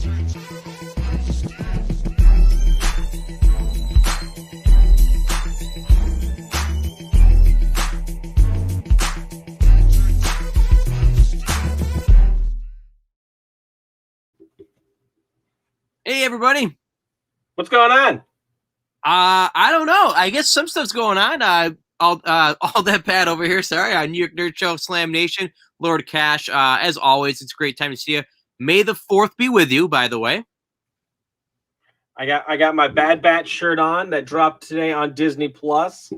Hey, everybody. What's going on? I don't know. I guess some stuff's going on. All that Pat over here. Sorry, on New York Nerd Show, Slam Nation, Lord Cash. As always, it's a great time to see you. May the 4th be with you, by the way. I got my Bad Batch shirt on that dropped today on Disney Plus.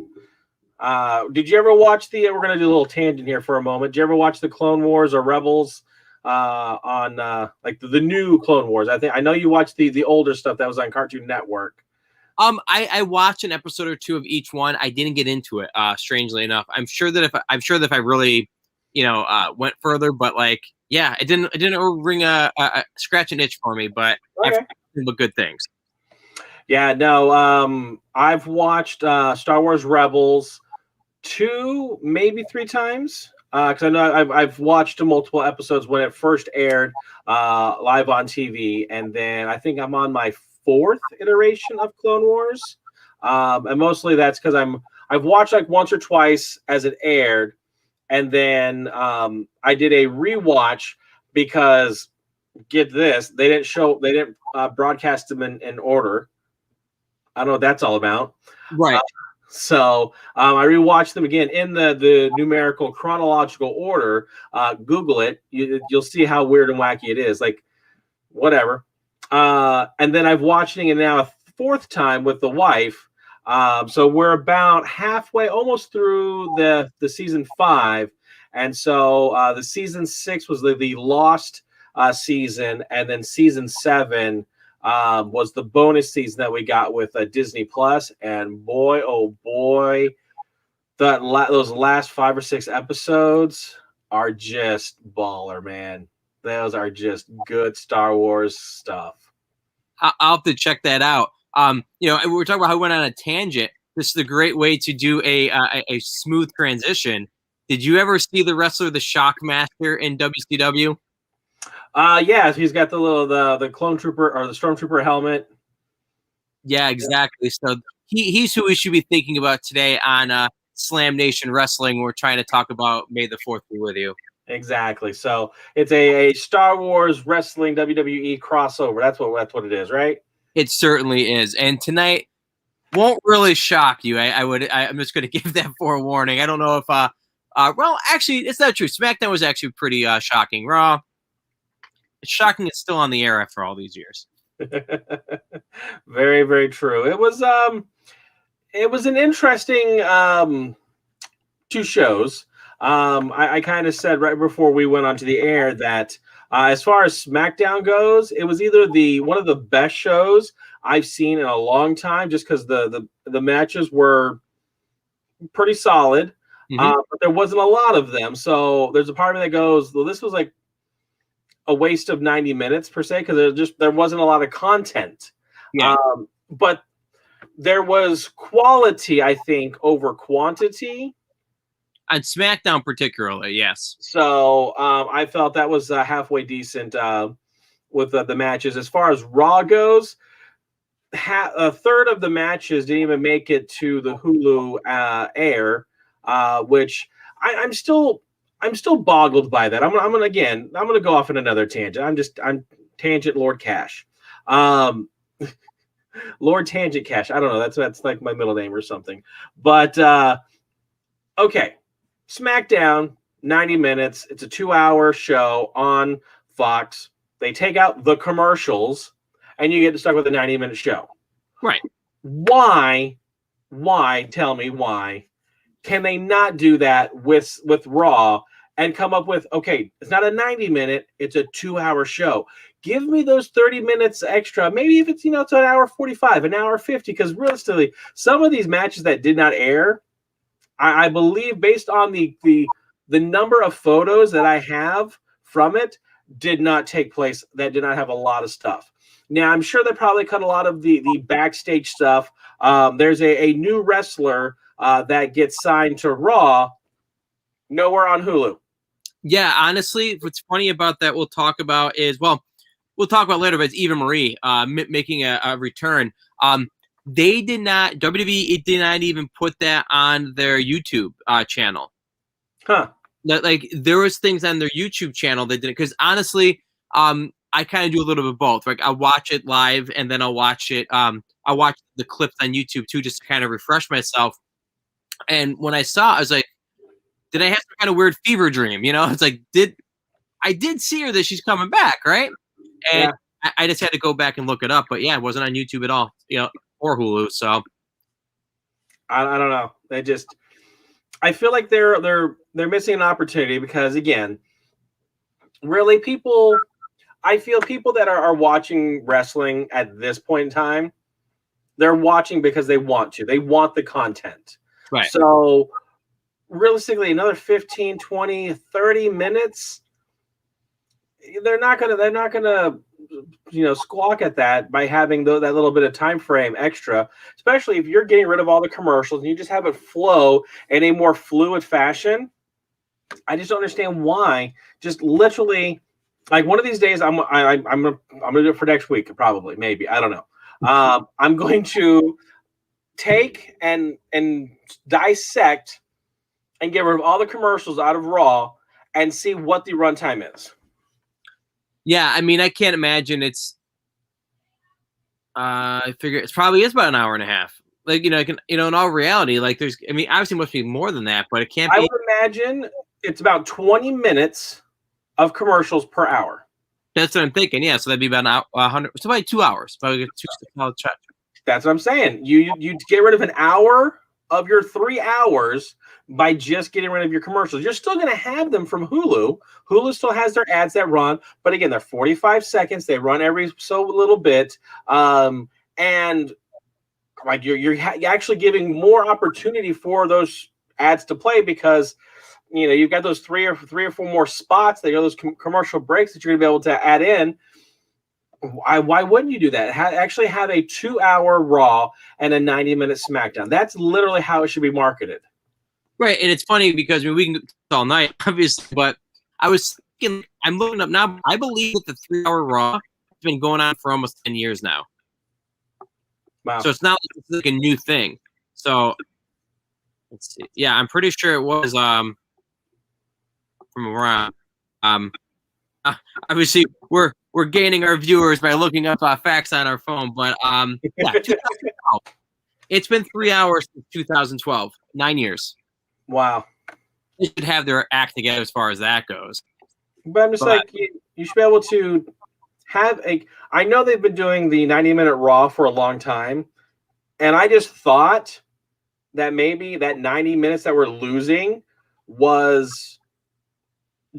Did you ever watch the? We're gonna do a little tangent here for a moment. Did you ever watch the Clone Wars or Rebels on like the new Clone Wars? I know you watched the older stuff that was on Cartoon Network. I watched an episode or two of each one. I didn't get into it. Strangely enough, I'm sure that if I really, went further, but like, yeah, it didn't ring a scratch an itch for me. But Okay. I've heard good things. Yeah, no. I've watched Star Wars Rebels 2, maybe 3 times. Because I know I've watched multiple episodes when it first aired live on TV, and then I think I'm on my 4th iteration of Clone Wars, and mostly that's because I've watched like once or twice as it aired, and then I did a rewatch because get this, they didn't broadcast them in order. I don't know what that's all about, right? So I rewatched them again in the numerical chronological order. Google it, you'll see how weird and wacky it is. Like whatever. And then I've watched it now a 4th time with the wife. So we're about halfway, almost through the season 5. And so the season 6 was the lost season, and then season 7 was the bonus season that we got with Disney Plus. And boy, oh boy, those last 5 or 6 episodes are just baller, man. Those are just good Star Wars stuff. I'll have to check that out. We're talking about how we went on a tangent. This is a great way to do a smooth transition. Did you ever see the wrestler, the Shockmaster, in WCW? Yeah, he's got the clone trooper or the stormtrooper helmet. Yeah, exactly. So he's who we should be thinking about today on Slam Nation Wrestling. We're trying to talk about May the 4th be with you. Exactly. So it's a Star Wars wrestling WWE crossover. That's what it is, right? It certainly is. And tonight won't really shock you. I'm just going to give that forewarning. I don't know if well, actually, it's not true. SmackDown was actually pretty shocking. Raw, it's shocking it's still on the air after all these years. Very, very true. It was an interesting 2 shows. I kind of said right before we went onto the air that as far as SmackDown goes, it was either one of the best shows I've seen in a long time, just because the matches were pretty solid, but there wasn't a lot of them. So there's a part of me that goes, well, this was like a waste of 90 minutes per se, because there wasn't a lot of content. Yeah. But there was quality, I think, over quantity. On SmackDown particularly, yes. So I felt that was halfway decent with the matches. As far as Raw goes, a third of the matches didn't even make it to the Hulu air, which I'm still boggled by that. I'm gonna go off on another tangent. I'm Tangent Lord Cash. Lord Tangent Cash. I don't know. That's like my middle name or something. But okay. SmackDown, 90 minutes. It's a 2-hour show on Fox. They take out the commercials, and you get stuck with a 90-minute show. Right. Why, tell me why, can they not do that with Raw and come up with, okay, it's not a 90-minute, it's a 2-hour show. Give me those 30 minutes extra. Maybe if it's, it's an hour 45, an hour 50, because realistically, some of these matches that did not air, I believe, based on the number of photos that I have from it, did not take place. That did not have a lot of stuff. Now, I'm sure they probably cut a lot of the backstage stuff. There's a new wrestler that gets signed to Raw. Nowhere on Hulu. Yeah, honestly, what's funny about that we'll talk about is, well, we'll talk about later, but it's Eva Marie making a return. They did not, WWE, it did not even put that on their YouTube channel. Huh. Like, there was things on their YouTube channel that didn't, because honestly, I kind of do a little bit of both. Like, I watch it live, and then I'll watch it. I watch the clips on YouTube too, just to kind of refresh myself. And when I saw, I was like, did I have some kind of weird fever dream? You know, it's like, I did see her that she's coming back, right? And I just had to go back and look it up. But yeah, it wasn't on YouTube at all, you know, or Hulu. So I don't know. I feel like they're missing an opportunity because, again, really, I feel people that are watching wrestling at this point in time, they're watching because they want to. They want the content. Right. So realistically, another 15, 20, 30 minutes, they're not gonna squawk at that by having that little bit of time frame extra, especially if you're getting rid of all the commercials and you just have it flow in a more fluid fashion. I just don't understand why. Just literally, like, one of these days, I'm gonna do it for next week, probably, maybe, I don't know. I'm going to take and dissect and get rid of all the commercials out of Raw and see what the runtime is. Yeah, I mean, I can't imagine it's. I figure it probably is about an hour and a half. Like, in all reality, like, there's. I mean, obviously, it must be more than that, but it can't be. I would imagine it's about 20 minutes of commercials per hour. That's what I'm thinking. Yeah, so that'd be about 100. So about 2 hours. Probably get two. That's what I'm saying. You get rid of an hour of your 3 hours by just getting rid of your commercials. You're still going to have them from Hulu. Hulu still has their ads that run, but again, they're 45 seconds. They run every so little bit, and like you're actually giving more opportunity for those ads to play because you've got those three or four more spots. They got those commercial breaks that you're going to be able to add in. Why wouldn't you do that? Actually have a 2-hour Raw and a 90-minute SmackDown. That's literally how it should be marketed. Right, and it's funny because we can do this all night, obviously, but I was thinking, I'm looking up now, I believe that the 3-hour Raw has been going on for almost 10 years now. Wow. So it's not like a new thing. So, let's see. Yeah, I'm pretty sure it was from around. Obviously, we're gaining our viewers by looking up facts on our phone, but yeah, 2012. It's been 3 hours since 2012, 9 years. Wow. They should have their act together as far as that goes. But I'm just like, you should be able to have I know they've been doing the 90-minute Raw for a long time, and I just thought that maybe that 90 minutes that we're losing was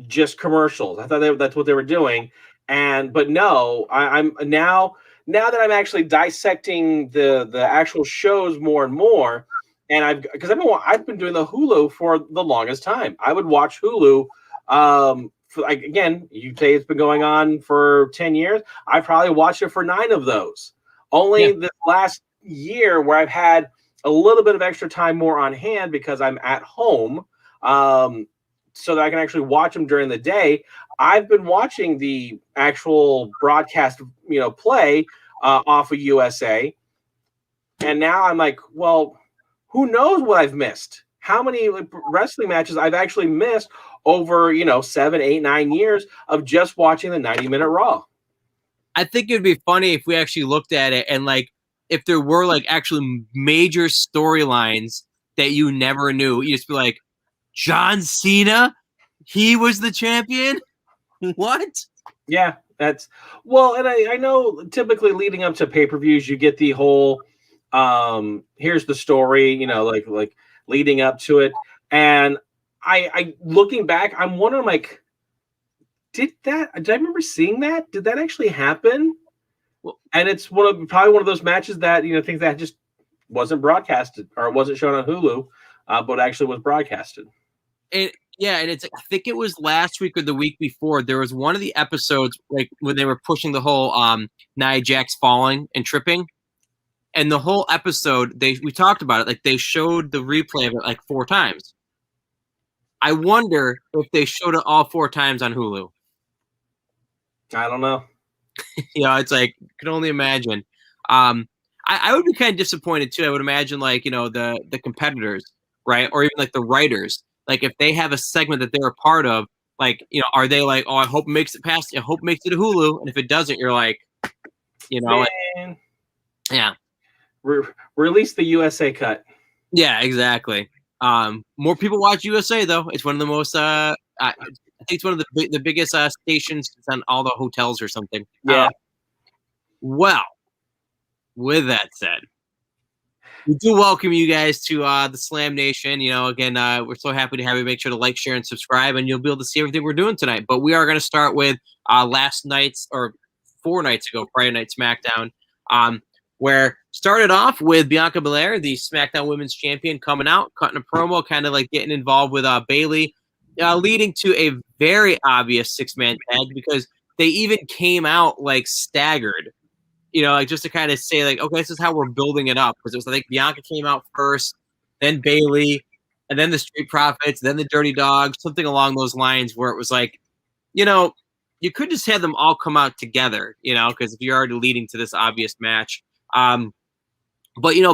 just commercials. I thought that's what they were doing. But no, I'm now that I'm actually dissecting the actual shows more and more, and I've been doing the Hulu for the longest time. I would watch Hulu. Again, you say it's been going on for 10 years. I probably watched it for 9 of those. Only this last year where I've had a little bit of extra time more on hand because I'm at home, so that I can actually watch them during the day. I've been watching the actual broadcast, play off of USA. And now I'm like, well, who knows what I've missed? How many wrestling matches I've actually missed over, 7, 8, 9 years of just watching the 90-minute Raw. I think it'd be funny if we actually looked at it and, like, if there were, like, actually major storylines that you never knew. You just be like, John Cena? He was the champion? What? Yeah, and I know typically leading up to pay-per-views, you get the whole, here's the story, like leading up to it. And I looking back, I'm wondering, like, did I remember seeing that? Did that actually happen? Well, and it's probably one of those matches that, things that just wasn't broadcasted or wasn't shown on Hulu, but actually was broadcasted. And it's, I think it was last week or the week before, there was one of the episodes, like, when they were pushing the whole Nia Jax falling and tripping. And the whole episode, we talked about it, like, they showed the replay of it like 4 times. I wonder if they showed it all 4 times on Hulu. I don't know. It's like can only imagine. I would be kind of disappointed too. I would imagine like the competitors, right, or even like the writers, like if they have a segment that they're a part of, like are they like, oh, I hope it makes it past, I hope it makes it to Hulu, and if it doesn't, you're like, like, Man, yeah, release the USA cut. yeah, exactly. More people watch USA though. It's one of the most I think it's one of the biggest stations. It's on all the hotels or something. Yeah. Well, with that said, we do welcome you guys to the Slam Nation. Again, we're so happy to have you. Make sure to like, share, and subscribe, and you'll be able to see everything we're doing tonight. But we are going to start with last night's, or 4 nights ago, Friday Night Smackdown, where started off with Bianca Belair, the SmackDown Women's Champion, coming out, cutting a promo, kind of like getting involved with Bayley, leading to a very obvious 6-man tag because they even came out like staggered. Like just to kind of say, like, okay, this is how we're building it up. Because it was, I think, Bianca came out first, then Bayley, and then the Street Profits, then the Dirty Dogs, something along those lines, where it was like, you could just have them all come out together, because if you're already leading to this obvious match. But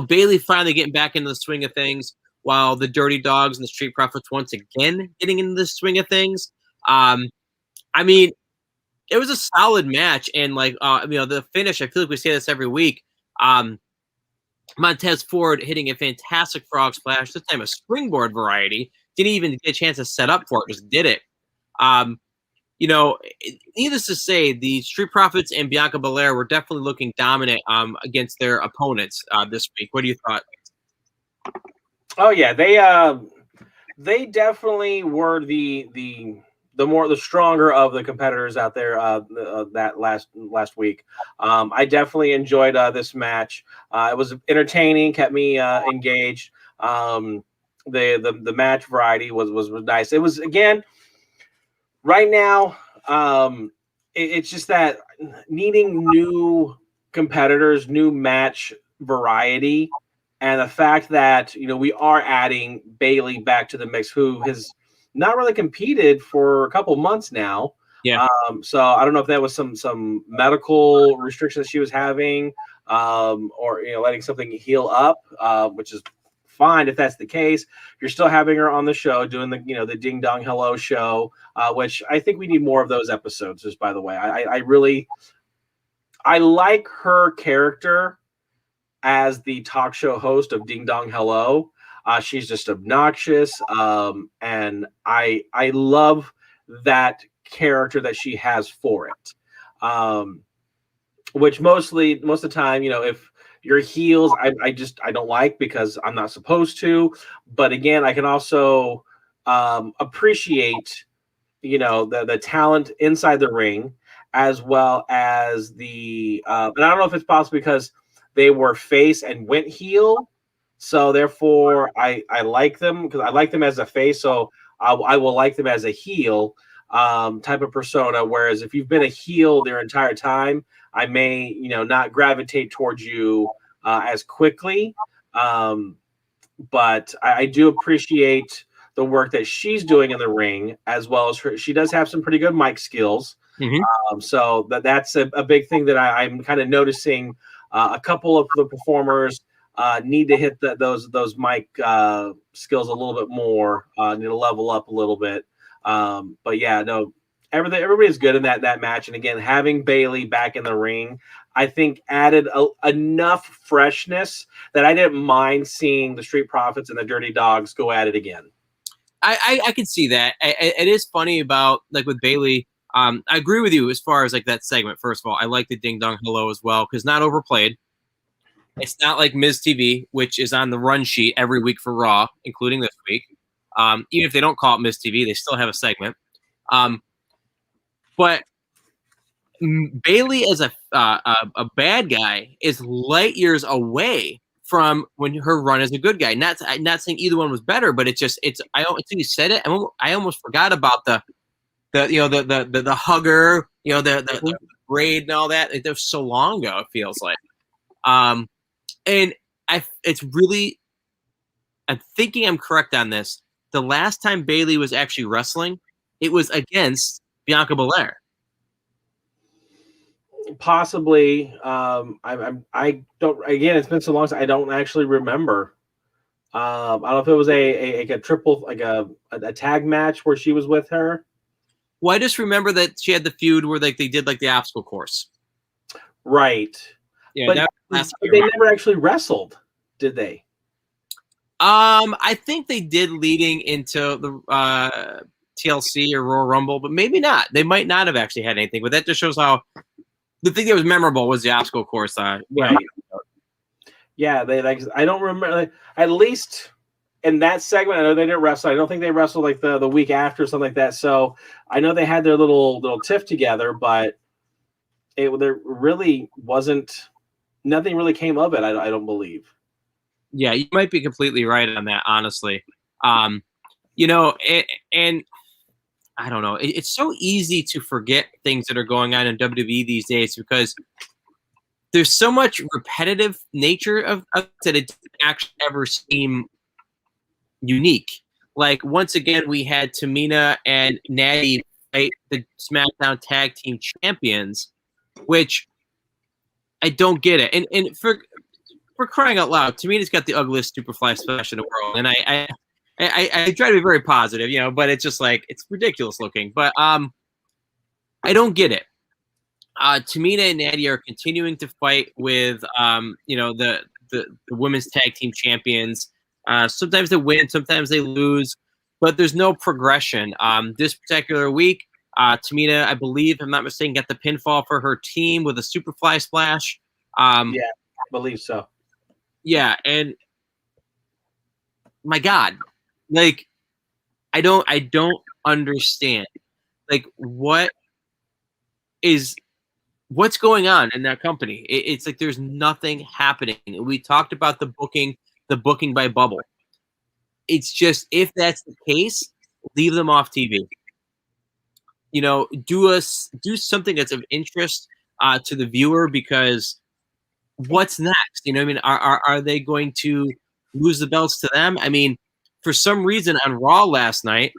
Bayley finally getting back into the swing of things, while the Dirty Dogs and the Street Profits once again getting into the swing of things. I mean, it was a solid match, and like the finish, I feel like we say this every week. Montez Ford hitting a fantastic frog splash, this time a springboard variety. Didn't even get a chance to set up for it, just did it. Needless to say, the Street Profits and Bianca Belair were definitely looking dominant against their opponents this week. What do you thought? Oh yeah, they definitely were the stronger of the competitors out there that last week. I definitely enjoyed this match. It was entertaining, kept me engaged. The match variety was nice. It was, again, right now, it's just that needing new competitors, new match variety, and the fact that we are adding Bayley back to the mix, who has not really competed for a couple months now. Yeah. So I don't know if that was some medical restrictions she was having, or letting something heal up, which is fine if that's the case. You're still having her on the show doing the Ding Dong Hello show, which I think we need more of those episodes. Just by the way, I like her character as the talk show host of Ding Dong Hello. She's just obnoxious, and I love that character that she has for it. Which most of the time, if your heels, I don't like, because I'm not supposed to. But again, I can also appreciate the talent inside the ring, as well as the and I don't know if it's possible because they were face and went heel. So therefore, I like them because I like them as a face. So I will like them as a heel type of persona. Whereas if you've been a heel their entire time, I may not gravitate towards you as quickly. But I do appreciate the work that she's doing in the ring, as well as she does have some pretty good mic skills. Mm-hmm. So that's a big thing that I'm kind of noticing. A couple of the performers need to hit those mic skills a little bit more, need to level up a little bit. But yeah, no, everybody's good in that match. And again, having Bayley back in the ring, I think added enough freshness that I didn't mind seeing the Street Profits and the Dirty Dogs go at it again. I can see that. It is funny about, like, with Bayley. I agree with you as far as like that segment. First of all, I like the Ding Dong Hello as well, because not overplayed. It's not like Miz TV, which is on the run sheet every week for Raw, including this week. Even if they don't call it Miz TV, they still have a segment. But Bayley as a bad guy is light years away from when her run as a good guy. Not saying either one was better, but until you said it, I almost forgot about the hugger, the braid and all that. It was so long ago, it feels like. And it's really, I'm thinking I'm correct on this. The last time Bayley was actually wrestling, it was against Bianca Belair. Possibly. I don't. Again, it's been so long. I don't actually remember. I don't know if it was a triple, like a tag match where she was with her. Well, I just remember that she had the feud where like they did like the obstacle course. Right. Yeah, But that was they never actually wrestled, did they? I think they did leading into the TLC or Royal Rumble, but maybe not. They might not have actually had anything, but that just shows how the thing that was memorable was the obstacle course. Right. Yeah, I don't remember, at least in that segment. I know they didn't wrestle. I don't think they wrestled like the week after or something like that. So I know they had their little tiff together, but there really wasn't. Nothing really came of it. I don't believe. Yeah, you might be completely right on that, honestly. And I don't know. It's so easy to forget things that are going on in WWE these days because there's so much repetitive nature of that it doesn't actually ever seem unique. Like, once again, we had Tamina and Natty fight the SmackDown Tag Team Champions, which I don't get it. And for crying out loud, Tamina's got the ugliest Superfly splash in the world, and I try to be very positive, but it's just like it's ridiculous looking. But I don't get it. Tamina and Natty are continuing to fight with the women's tag team champions. Sometimes they win, sometimes they lose, but there's no progression. This particular week, Tamina, I believe, if I'm not mistaken, got the pinfall for her team with a Superfly splash. Yeah, I believe so. Yeah, and my God, like I don't understand. Like, what's going on in that company? It's like there's nothing happening. We talked about the booking by bubble. It's just, if that's the case, leave them off TV. Do something that's of interest to the viewer, because what's next? I mean, are they going to lose the belts to them? I mean, for some reason on Raw last night,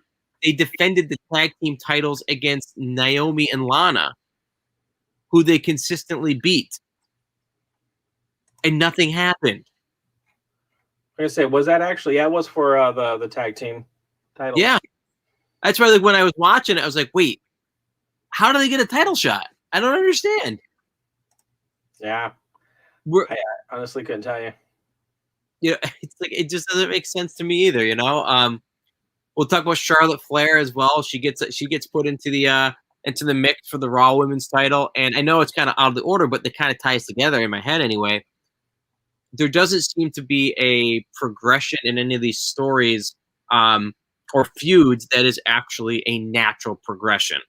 they defended the tag team titles against Naomi and Lana, who they consistently beat, and nothing happened. I'm gonna say, was that actually? Yeah, it was for the tag team title. Yeah, that's why, like, when I was watching it, I was like, wait, how do they get a title shot? I don't understand. Yeah. I honestly couldn't tell you. It's like, it just doesn't make sense to me either. We'll talk about Charlotte Flair as well. She gets put into the mix for the Raw Women's title, and I know it's kind of out of the order, but it kind of ties together in my head anyway. There doesn't seem to be a progression in any of these stories or feuds that is actually a natural progression.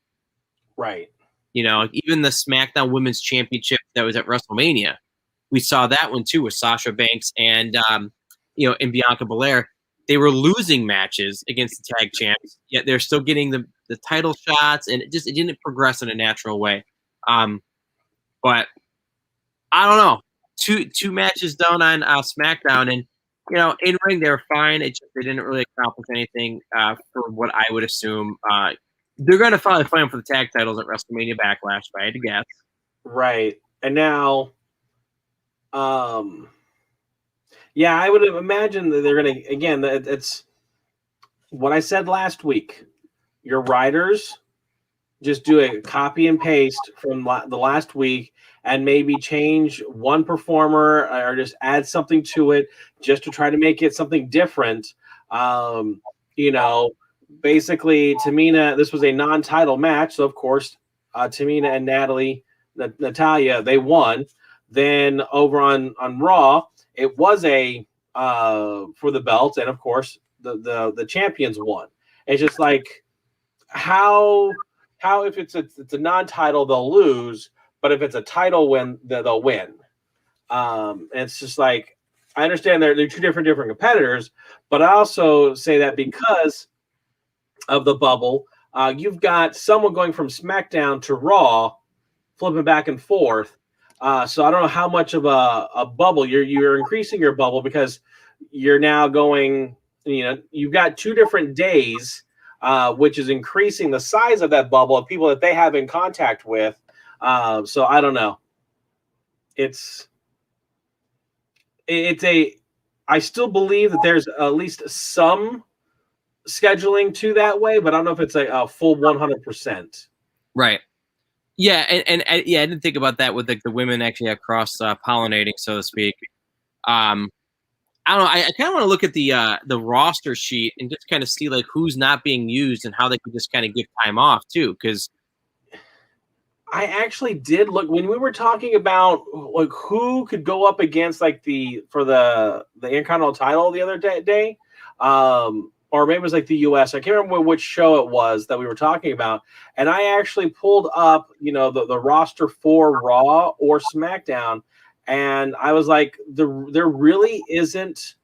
Right. Even the SmackDown Women's Championship that was at WrestleMania, we saw that one too with Sasha Banks and and Bianca Belair. They were losing matches against the tag champs, yet they're still getting the title shots, and it didn't progress in a natural way. But I don't know. Two matches done on SmackDown, and in ring they were fine. They didn't really accomplish anything for what I would assume. They're going to finally fight for the tag titles at WrestleMania Backlash, if I had to guess. Right. And now, yeah, I would imagine that they're going to, again, it's what I said last week. Your writers just do a copy and paste from the last week and maybe change one performer or just add something to it just to try to make it something different. Basically, Tamina, this was a non-title match, so of course, Tamina and Natalya, they won. Then over on Raw, it was a for the belt, and of course, the champions won. It's just like how if it's a non-title, they'll lose, but if it's a title win, they'll win. And it's just like, I understand they're two different competitors, but I also say that because of the bubble, you've got someone going from SmackDown to Raw, flipping back and forth. So I don't know how much of a bubble you're increasing your bubble, because you're now going, you've got 2 different days, which is increasing the size of that bubble of people that they have in contact with. So I don't know. I still believe that there's at least some scheduling to that way, but I don't know if it's a full 100%. Right. Yeah, and yeah, I didn't think about that with like the women actually have cross pollinating, so to speak. I don't know. I kind of want to look at the roster sheet and just kind of see like who's not being used and how they can just kind of give time off too. Because I actually did look when we were talking about like who could go up against like the Intercontinental title the other day, or maybe it was like the U.S. I can't remember which show it was that we were talking about, and I actually pulled up the roster for Raw or SmackDown, and I was like, there really isn't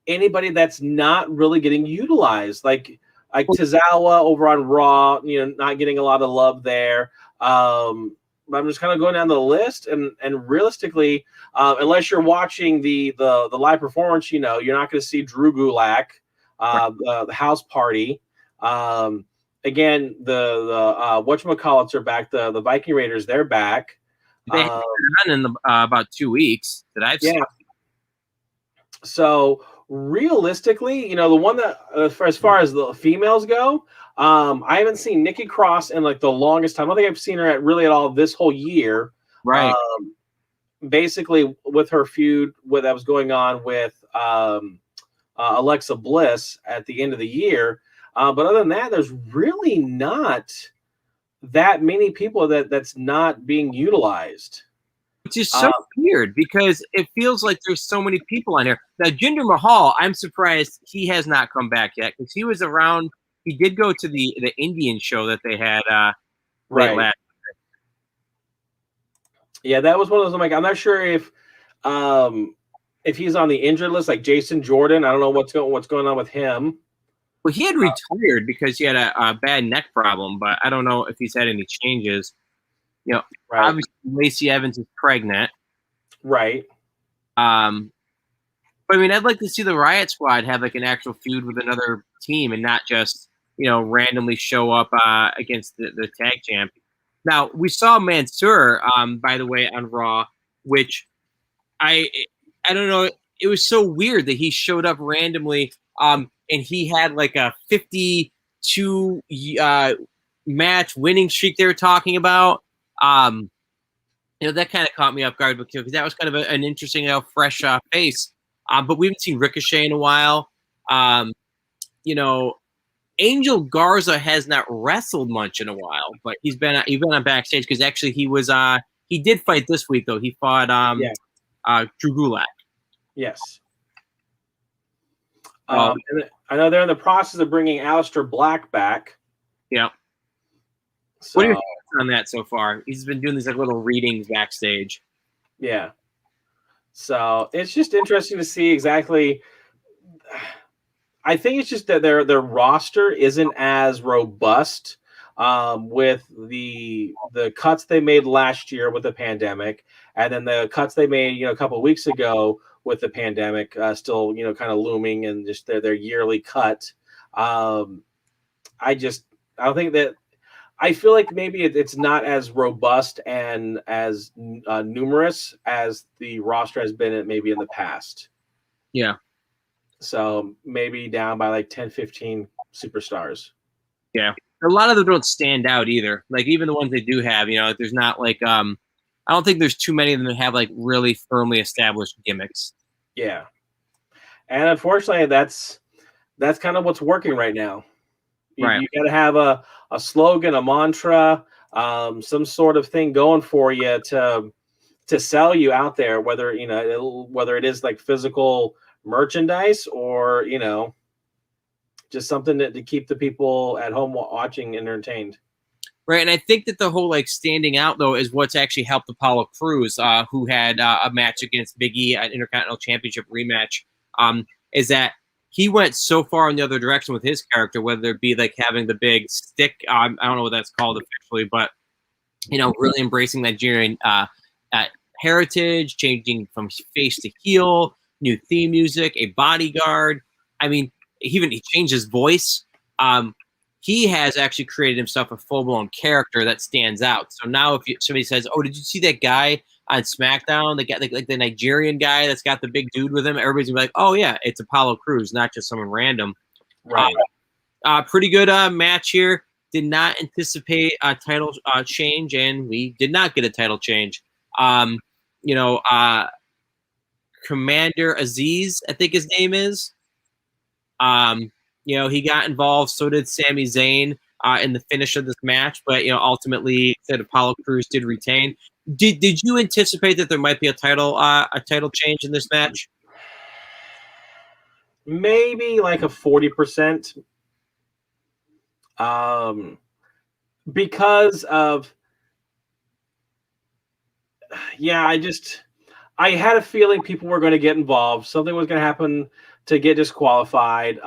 anybody that's not really getting utilized, like Tozawa over on Raw, not getting a lot of love there. But I'm just kind of going down the list, and realistically, unless you're watching the live performance, you're not going to see Drew Gulak, the House Party. Again, the whatchamacallits are back. The Viking Raiders, they're back. they haven't been on in about 2 weeks that I've seen. So realistically, the one that as far as the females go, I haven't seen Nikki Cross in like the longest time. I don't think I've seen her at all this whole year. Right. Basically, with her feud that was going on with Alexa Bliss at the end of the year. But other than that, there's really not that many people that's not being utilized. Which is so weird because it feels like there's so many people on here. Now, Jinder Mahal, I'm surprised he has not come back yet because he was around. He did go to the Indian show that they had late last year. Yeah, that was one of those. I'm not sure if he's on the injured list, like Jason Jordan. I don't know what's going on with him. Well, he had retired because he had a bad neck problem, but I don't know if he's had any changes. Obviously Lacey Evans is pregnant. Right. But I mean, I'd like to see the Riot Squad have like an actual feud with another team and not just, randomly show up against the tag champ. Now, we saw Mansoor, by the way, on Raw, which I don't know. It was so weird that he showed up randomly, and he had like a 52 match winning streak they were talking about. That kind of caught me off guard because that was kind of an interesting, fresh face. But we haven't seen Ricochet in a while. Angel Garza has not wrestled much in a while, but he's been on backstage because actually he did fight this week though. He fought Drew Gulak. Yes. And I know they're in the process of bringing Aleister Black back. Yeah. So, what are your thoughts on that so far? He's been doing these like little readings backstage. Yeah. So it's just interesting to see exactly. I think it's just that their roster isn't as robust with the cuts they made last year with the pandemic, and then the cuts they made a couple of weeks ago with the pandemic still kind of looming, and just their yearly cut. I don't think that. I feel like maybe it's not as robust and as numerous as the roster has been maybe in the past. Yeah. So maybe down by like 10, 15 superstars. Yeah. A lot of them don't stand out either. Like even the ones they do have, there's not like I don't think there's too many of them that have like really firmly established gimmicks. Yeah. And unfortunately that's kind of what's working right now. You got to have a slogan, a mantra, some sort of thing going for you to sell you out there, whether it is like physical merchandise or just something to keep the people at home watching entertained. Right, and I think that the whole like standing out though is what's actually helped Apollo Crews, who had a match against Big E at Intercontinental Championship rematch. Is that he went so far in the other direction with his character, whether it be like having the big stick. I don't know what that's called officially, but really embracing Nigerian heritage, changing from face to heel, new theme music, a bodyguard. I mean, he changed his voice. he has actually created himself a full-blown character that stands out. So now if somebody says, oh, did you see that guy on SmackDown, like the Nigerian guy that's got the big dude with him, everybody's gonna be like, oh yeah, it's Apollo Crews, not just someone random. Right. Pretty good match here. Did not anticipate a title change, and we did not get a title change. Commander Aziz, I think his name is. He got involved. So did Sami Zayn in the finish of this match. But ultimately, said Apollo Crews did retain. Did you anticipate that there might be a title change in this match? Maybe like a 40%. Because of I had a feeling people were going to get involved. Something was going to happen to get disqualified.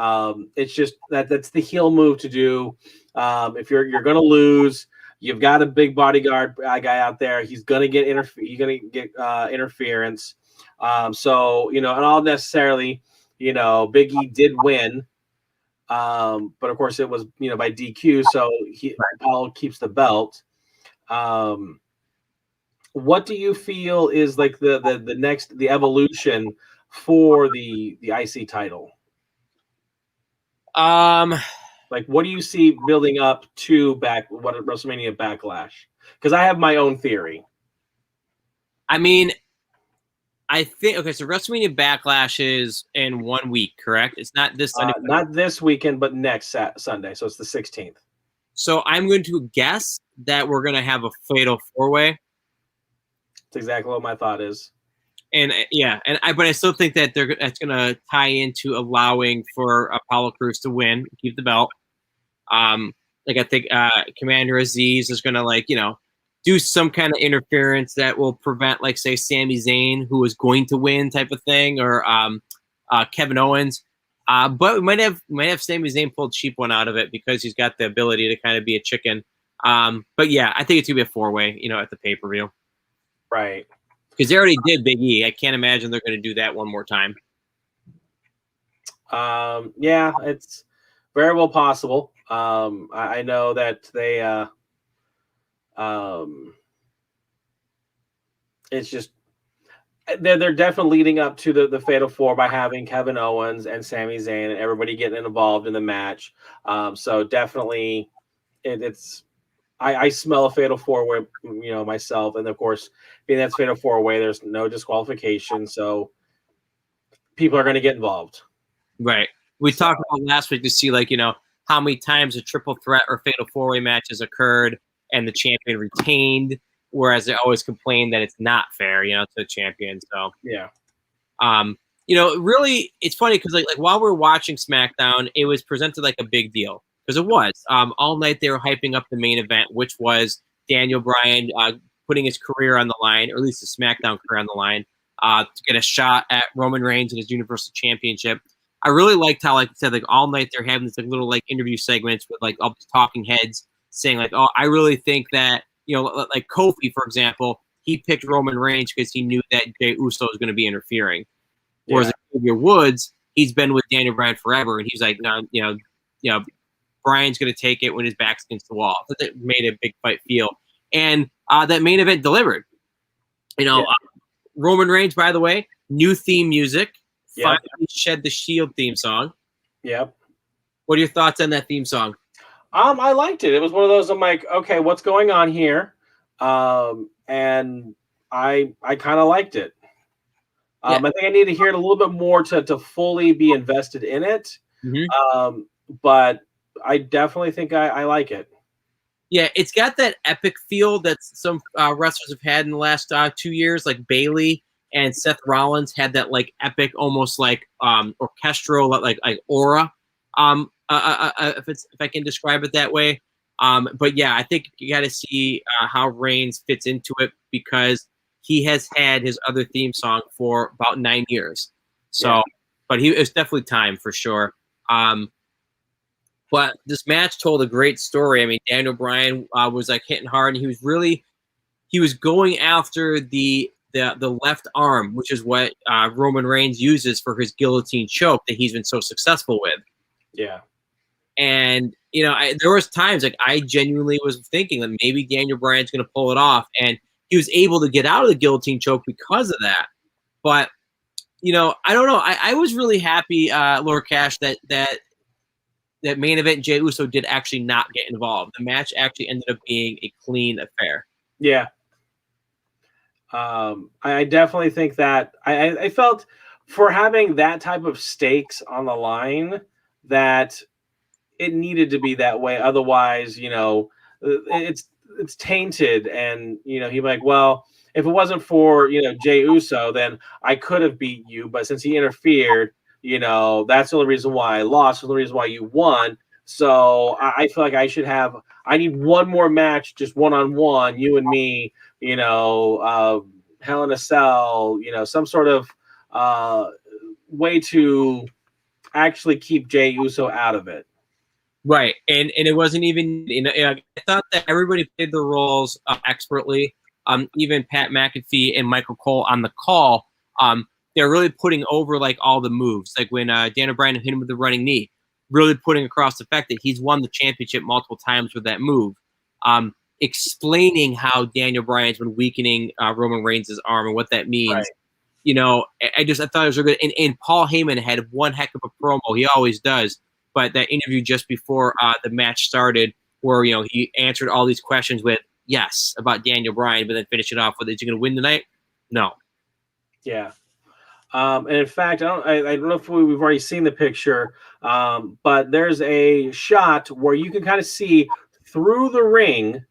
It's just that's the heel move to do. If you're going to lose, you've got a big bodyguard guy out there. He's going to get interference. So and all necessarily, Big E did win. But of course it was by DQ, so Apollo keeps the belt. What do you feel is like the next evolution for the IC title? Like what do you see building up to WrestleMania Backlash? Because I have my own theory. I mean, I think so WrestleMania Backlash is in 1 week, correct? It's not this Sunday. Not this weekend, but next Sunday. So it's the 16th. So I'm going to guess that we're going to have a fatal 4-way. That's exactly what my thought is. And but I still think that that's going to tie into allowing for Apollo Crews to win, keep the belt. I think Commander Aziz is going to do some kind of interference that will prevent, say, Sami Zayn, who is going to win, type of thing, or Kevin Owens. But we might have Sami Zayn pulled cheap one out of it because he's got the ability to kind of be a chicken. But yeah, I think it's gonna be a 4-way, at the pay-per-view. Right. Because they already did Big E. I can't imagine they're going to do that one more time. Yeah, it's very well possible. I know that they it's just they're definitely leading up to the Fatal 4 by having Kevin Owens and Sami Zayn and everybody getting involved in the match. So definitely it's I smell a Fatal 4-way, myself, and of course, being that's Fatal 4-way, there's no disqualification, so people are going to get involved. Right. We talked about last week to see, how many times a triple threat or Fatal 4-way match has occurred and the champion retained, whereas they always complain that it's not fair, to the champion. So yeah. Really, it's funny because while we're watching SmackDown, it was presented like a big deal. Because it was. All night they were hyping up the main event, which was Daniel Bryan putting his career on the line, or at least the SmackDown career on the line, to get a shot at Roman Reigns and his Universal Championship. I really liked how, like I said, all night they're having this little interview segments with all the talking heads saying oh, I really think that Kofi, for example, he picked Roman Reigns because he knew that Jey Uso was going to be interfering. Yeah. Whereas Xavier Woods, he's been with Daniel Bryan forever, and he's like, no, Bryan's going to take it when his back's against the wall. That made a big fight feel. And that main event delivered. Roman Reigns, by the way, new theme music. Yep. Finally shed the Shield theme song. Yep. What are your thoughts on that theme song? I liked it. It was one of those, I'm like, okay, what's going on here? And I kind of liked it. I think I need to hear it a little bit more to fully be invested in it. Mm-hmm. But I definitely think I like it. Yeah, it's got that epic feel that some wrestlers have had in the last 2 years, like Bayley and Seth Rollins had that epic, almost orchestral, aura. If I can describe it that way. But yeah, I think you got to see how Reigns fits into it because he has had his other theme song for about 9 years. So, but it's definitely time for sure. But this match told a great story. I mean, Daniel Bryan was hitting hard, and he was going after the left arm, which is what Roman Reigns uses for his guillotine choke that he's been so successful with. Yeah. And there was times like I genuinely was thinking that maybe Daniel Bryan's going to pull it off, and he was able to get out of the guillotine choke because of that. But I don't know. I was really happy, Lord Cash, that main event Jey Uso did actually not get involved. The match actually ended up being a clean affair. Yeah. I definitely think that I felt for having that type of stakes on the line that it needed to be that way. Otherwise, it's tainted, and he'd be like, well, if it wasn't for Jey Uso, then I could have beat you, but since he interfered, that's the only reason why I lost. The only reason why you won. So I feel like I need one more match, just one-on-one, you and me, Hell in a Cell, some sort of way to actually keep Jey Uso out of it. Right, and it wasn't even. I thought that everybody played their roles expertly. Even Pat McAfee and Michael Cole on the call, they're really putting over like all the moves. Like when Daniel Bryan hit him with the running knee, really putting across the fact that he's won the championship multiple times with that move. Explaining how Daniel Bryan's been weakening Roman Reigns' arm and what that means. Right. I thought it was really good. And Paul Heyman had one heck of a promo. He always does. But that interview just before the match started, where he answered all these questions with yes about Daniel Bryan, but then finish it off with, "Is he going to win tonight?" No. Yeah. And in fact, I don't know if we've already seen the picture, but there's a shot where you can kind of see through the ring,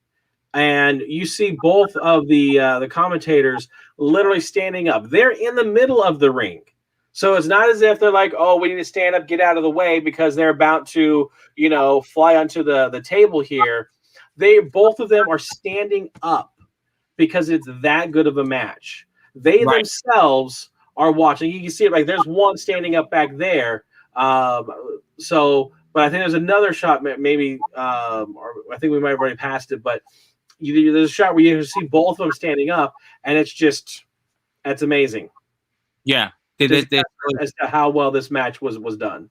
and you see both of the commentators literally standing up. They're in the middle of the ring. So it's not as if they're like, oh, we need to stand up, get out of the way because they're about to, fly onto the table here. Both of them are standing up because it's that good of a match. They themselves are watching. You can see it, like there's one standing up back there. But I think there's another shot, maybe, or I think we might have already passed it, but there's a shot where you see both of them standing up, and that's amazing. Yeah. As to how well this match was done.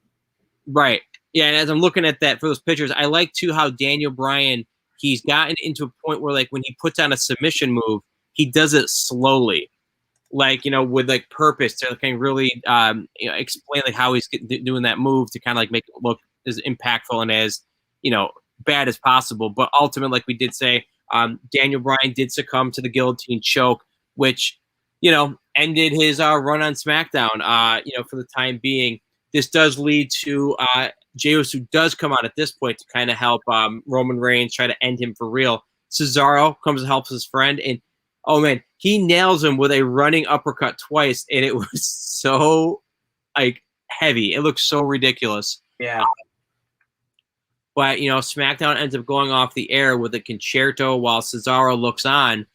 Right. Yeah, and as I'm looking at that for those pictures, I like too how Daniel Bryan, he's gotten into a point where like when he puts on a submission move, he does it slowly, like with like purpose to kind of really explain like how he's doing that move to kind of like make it look as impactful and as bad as possible. But ultimately, like we did say, Daniel Bryan did succumb to the guillotine choke, which ended his run on SmackDown. For the time being, this does lead to Jey Uso does come out at this point to kind of help Roman Reigns try to end him for real. Cesaro comes and helps his friend, and oh man, he nails him with a running uppercut twice, and it was so like heavy. It looks so ridiculous. Yeah. But SmackDown ends up going off the air with a concerto while Cesaro looks on,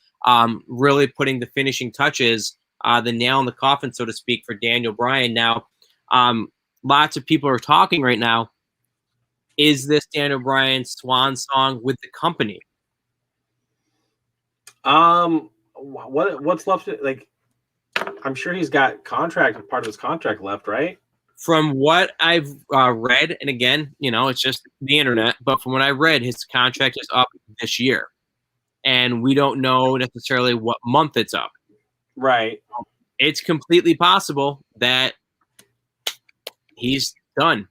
really putting the finishing touches, the nail in the coffin, so to speak, for Daniel Bryan. Now, lots of people are talking right now. Is this Daniel Bryan's swan song with the company? What's left? Like, I'm sure he's got part of his contract left, right? From what I've read, and again, it's just the internet, but from what I read, his contract is up this year, and we don't know necessarily what month it's up. Right. It's completely possible that he's done.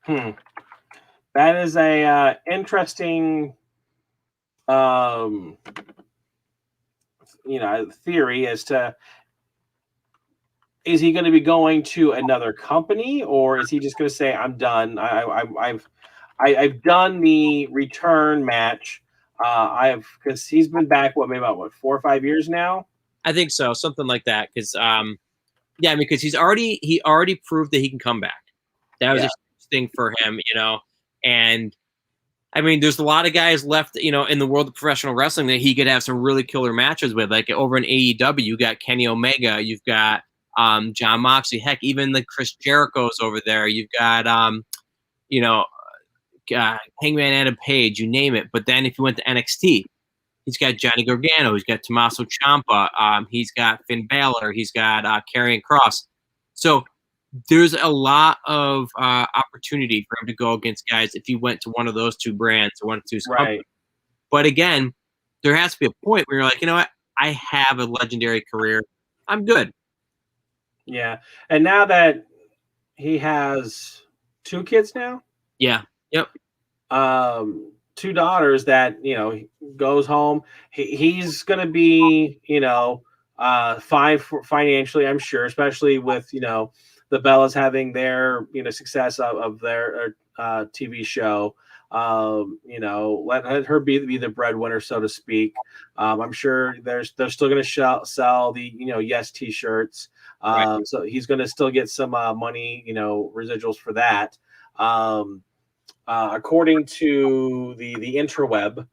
That is a interesting, theory as to, is he going to be going to another company, or is he just going to say, I'm done? I've done the return match. Because he's been back, maybe about 4 or 5 years now? I think so, something like that. Because because he already proved that he can come back. That was a huge thing for him, and I mean, there's a lot of guys left, in the world of professional wrestling that he could have some really killer matches with. Like over in AEW, you got Kenny Omega, you've got John Moxley, heck, even the Chris Jericho's over there. You've got Hangman Adam Page, you name it. But then if you went to NXT, he's got Johnny Gargano, he's got Tommaso Ciampa, he's got Finn Balor, he's got Karrion Kross. So there's a lot of opportunity for him to go against guys if he went to one of those two brands or one of those companies. But again, there has to be a point where you're like, you know what? I have a legendary career. I'm good. Yeah. And now that he has 2 kids now. Yeah. Yep. 2 daughters that, he goes home. He's going to be, fine financially, I'm sure, especially with, the Bellas having their, success of their TV show. Let her be the breadwinner, so to speak. I'm sure they're still going to sell the, Yes T-shirts. Right. So he's going to still get some money, residuals for that. According to the interweb,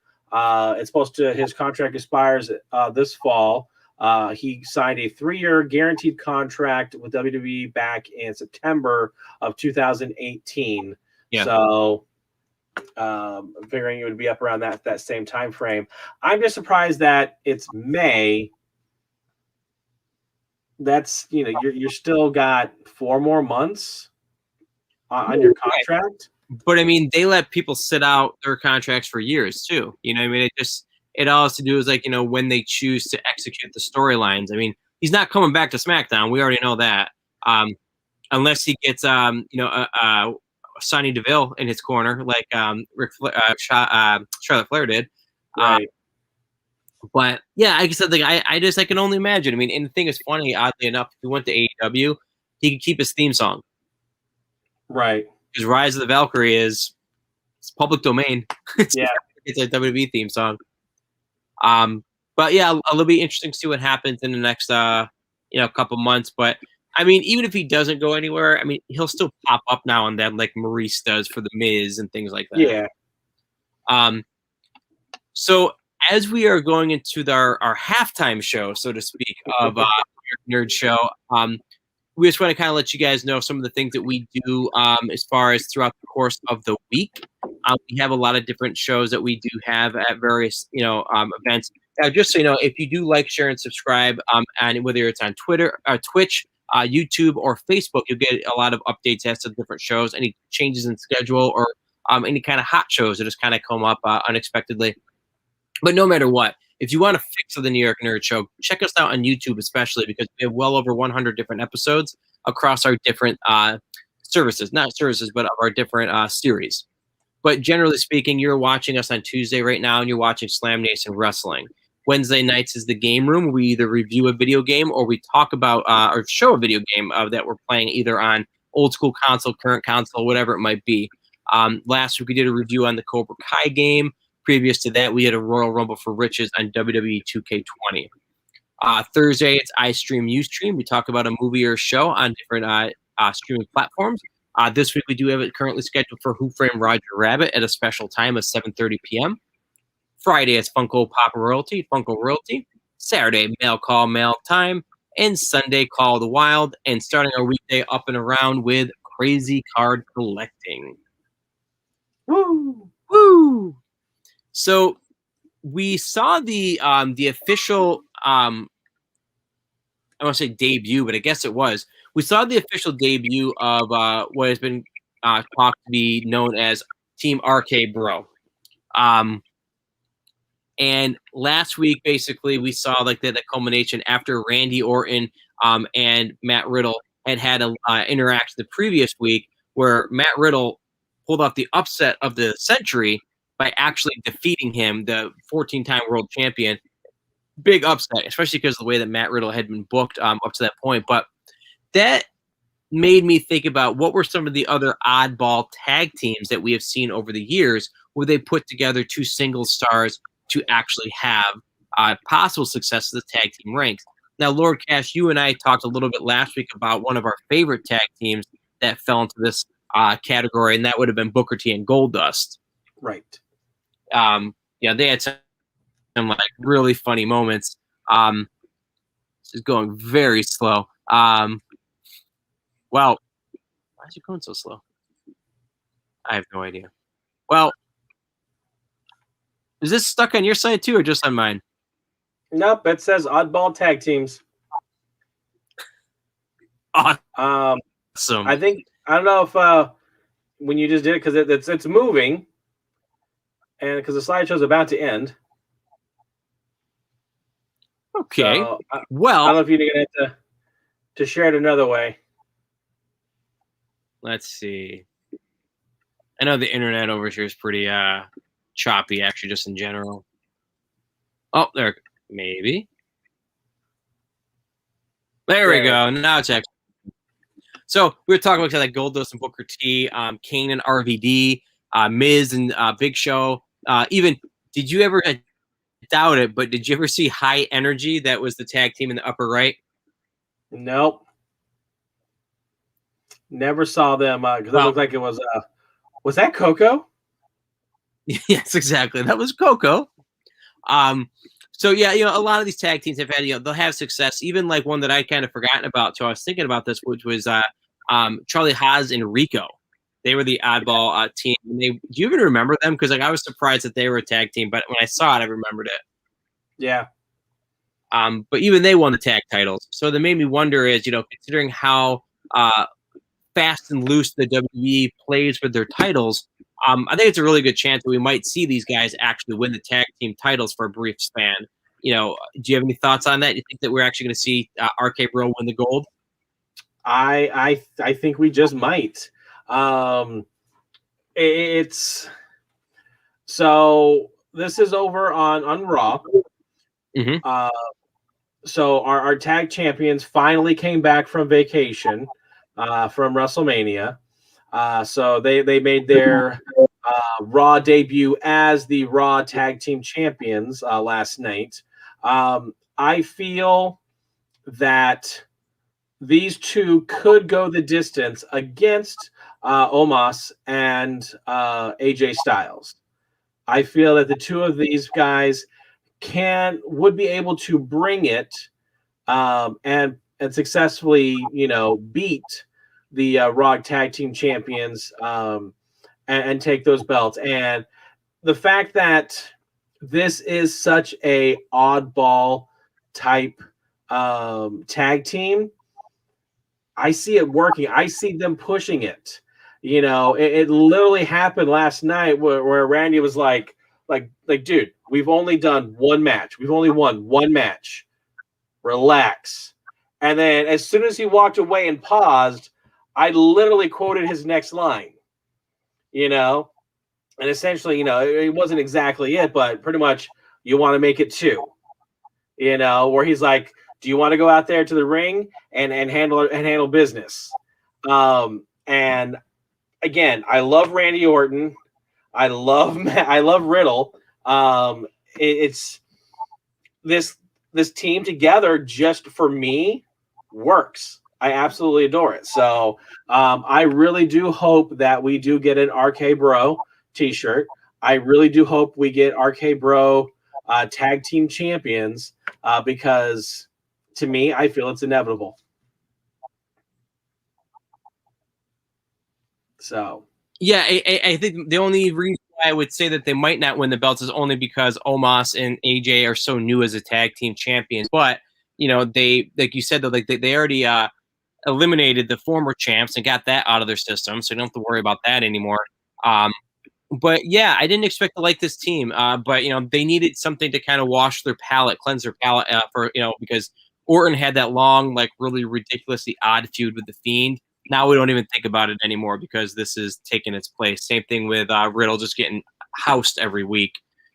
it's supposed to, his contract expires this fall. He signed a 3-year guaranteed contract with WWE back in September of 2018. Yeah. So figuring it would be up around that same time frame. I'm just surprised that it's May. That's, you're still got 4 more months on your contract. But I mean, they let people sit out their contracts for years too. You know what I mean? It all has to do is like, when they choose to execute the storylines. I mean, he's not coming back to SmackDown. We already know that. Unless he gets, Sonny Deville in his corner, like Charlotte Flair did. Right. But yeah, like I said, like I can only imagine. I mean, and the thing is funny, oddly enough, if he went to AEW, he could keep his theme song. Right. Because Rise of the Valkyrie it's public domain. It's a WWE theme song. But yeah, it'll be interesting to see what happens in the next couple months. But I mean, even if he doesn't go anywhere, I mean, he'll still pop up now and then, like Maurice does for the Miz and things like that. Yeah. So as we are going into our halftime show, so to speak, of Nerd Show, we just want to kind of let you guys know some of the things that we do as far as throughout the course of the week. We have a lot of different shows that we do have at various, events. Just so you know, if you do like, share, and subscribe, and whether it's on Twitter, Twitch, YouTube, or Facebook, you'll get a lot of updates as to different shows, any changes in schedule, or any kind of hot shows that just kind of come up unexpectedly. But no matter what, if you want a fix of the New York Nerd Show, check us out on YouTube, especially because we have well over 100 different episodes across our different services, not services, but of our different series. But generally speaking, you're watching us on Tuesday right now, and you're watching Slam Nation Wrestling. Wednesday nights is the Game Room. We either review a video game or we talk about or show a video game that we're playing either on old school console, current console, whatever it might be. Last week we did a review on the Cobra Kai game. Previous to that, we had a Royal Rumble for Riches on WWE 2K20. Thursday, it's I Stream, You Stream. We talk about a movie or show on different streaming platforms. This week, we do have it currently scheduled for Who Framed Roger Rabbit at a special time of 7:30 p.m. Friday, it's Funko Pop Royalty, Funko Royalty. Saturday, Mail Call, Mail Time. And Sunday, Call of the Wild. And starting our weekday up and around with Crazy Card Collecting. Woo! Woo! So we saw the official I want to say debut, but I guess it was. We saw the official debut of what has been talked to be known as Team RK Bro. And last week, basically, we saw like the culmination after Randy Orton and Matt Riddle had an interaction the previous week where Matt Riddle pulled off the upset of the century by actually defeating him, the 14-time world champion. Big upset, especially because of the way that Matt Riddle had been booked up to that point. But that made me think about what were some of the other oddball tag teams that we have seen over the years where they put together 2 single stars to actually have possible success in the tag team ranks. Now, Lord Cash, you and I talked a little bit last week about one of our favorite tag teams that fell into this category, and that would have been Booker T and Goldust. Right. They had some like really funny moments. This is going very slow. Well, why is it going so slow? I have no idea. Well, is this stuck on your side too, or just on mine? Nope, it says oddball tag teams. awesome. I don't know if when you just did it because it's moving, and because the slideshow's about to end. Okay. So, well, I don't know if you're gonna have to share it another way. Let's see. I know the internet over here is pretty choppy, actually, just in general. Oh, there, maybe. There we go. Now it's actually. So we were talking about like Goldust and Booker T, Kane and RVD, Miz and Big Show. Even did you ever doubt it? But did you ever see High Energy? That was the tag team in the upper right. Nope. Never saw them because it looked like it was. Was that Coco? Yes, exactly. That was Coco. So yeah, a lot of these tag teams have had, they'll have success. Even like one that I kind of forgotten about. So I was thinking about this, which was Charlie Haas and Rico. They were the oddball team. Do you even remember them? Because like I was surprised that they were a tag team, but when I saw it, I remembered it. Yeah. But even they won the tag titles. So that made me wonder is, considering how fast and loose the WWE plays with their titles, I think it's a really good chance that we might see these guys actually win the tag team titles for a brief span. Do you have any thoughts on that? You think that we're actually going to see RK Bro win the gold? I think we just might. It's so this is over on Raw. Mm-hmm. So our tag champions finally came back from vacation from WrestleMania. So they made their Raw debut as the Raw Tag Team Champions last night. I feel that these two could go the distance against Omos and AJ Styles. I feel that the two of these guys would be able to bring it and successfully, beat the Raw Tag Team Champions and take those belts. And the fact that this is such a oddball type tag team, I see it working. I see them pushing it. It literally happened last night where Randy was like, dude, we've only done one match. We've only won one match. Relax. And then as soon as he walked away and paused, I literally quoted his next line. And essentially, it wasn't exactly it, but pretty much you want to make it two. Where he's like, do you want to go out there to the ring and handle business? And again, I love Randy Orton. I love Riddle. It's this team together just for me works. I absolutely adore it. So I really do hope that we do get an RK Bro t-shirt. I really do hope we get RK Bro tag team champions because to me, I feel it's inevitable. So yeah, I think the only reason why I would say that they might not win the belts is only because Omos and AJ are so new as a tag team champions. But they, like you said, though, like they already eliminated the former champs and got that out of their system, so you don't have to worry about that anymore. But yeah, I didn't expect to like this team. But they needed something to kind of wash their palate, cleanse their palate for because Orton had that long, like really ridiculously odd feud with the Fiend. Now we don't even think about it anymore because this is taking its place. Same thing with Riddle just getting housed every week.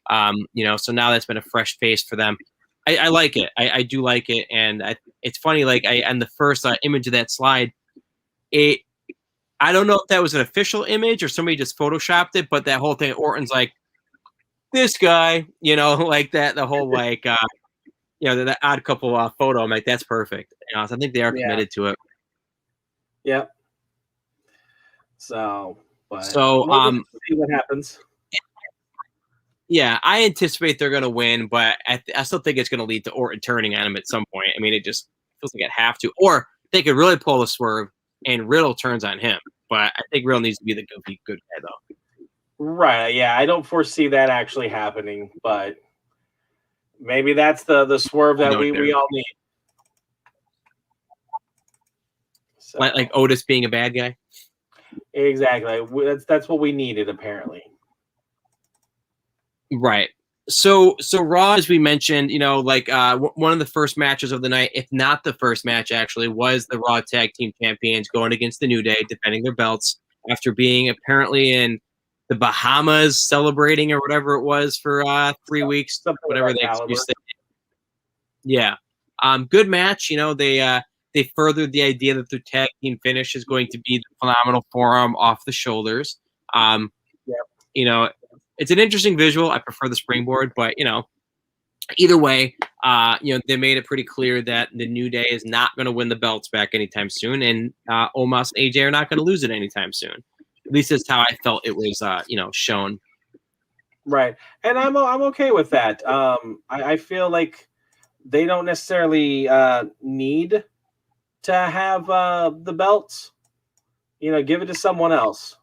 So now that's been a fresh face for them. I like it. I do like it, and it's funny. Like on the first image of that slide, I don't know if that was an official image or somebody just photoshopped it, but that whole thing, Orton's like, this guy, like that, the whole like, that odd couple photo. I'm like, that's perfect. So I think they are committed to it. Yep. So, we'll see what happens. Yeah, I anticipate they're going to win, but I still think it's going to lead to Orton turning on him at some point. I mean, it just feels like it have to. Or they could really pull a swerve and Riddle turns on him. But I think Riddle needs to be the goofy good guy, though. Right. Yeah, I don't foresee that actually happening, but maybe that's the swerve that we all need. So like Otis being a bad guy. exactly, that's what we needed apparently. Right. So Raw, as we mentioned, one of the first matches of the night, if not the first match, actually, was the Raw Tag Team Champions going against the New Day, defending their belts after being apparently in the Bahamas celebrating or whatever it was for 3 weeks, Something whatever the excuse. Yeah. Good match. They furthered the idea that their tag team finish is going to be the phenomenal forearm off the shoulders. It's an interesting visual. I prefer the springboard, but either way, they made it pretty clear that the New Day is not going to win the belts back anytime soon, and Omos and AJ are not going to lose it anytime soon. At least that's how I felt it was, shown. Right, and I'm okay with that. I feel like they don't necessarily need to have the belts. Give it to someone else.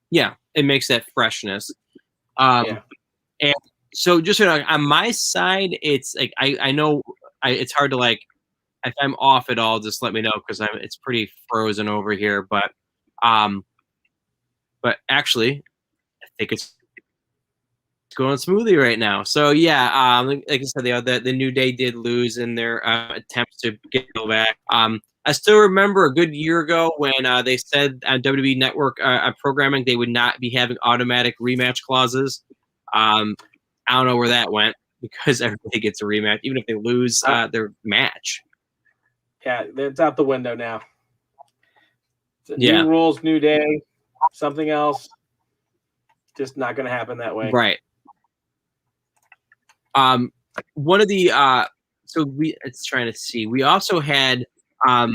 Yeah, it makes that freshness. And so just on my side, it's like I know it's hard to if I'm off at all, just let me know because it's pretty frozen over here. But actually, I think it's going smoothly right now. So yeah, like I said, the New Day did lose in their attempts to get back. I still remember a good year ago when they said on WWE Network programming they would not be having automatic rematch clauses. I don't know where that went because everybody gets a rematch, even if they lose their match. Yeah, it's out the window now. New rules, new day, something else. Just not going to happen that way. Right. One of the it's trying to see. We also had a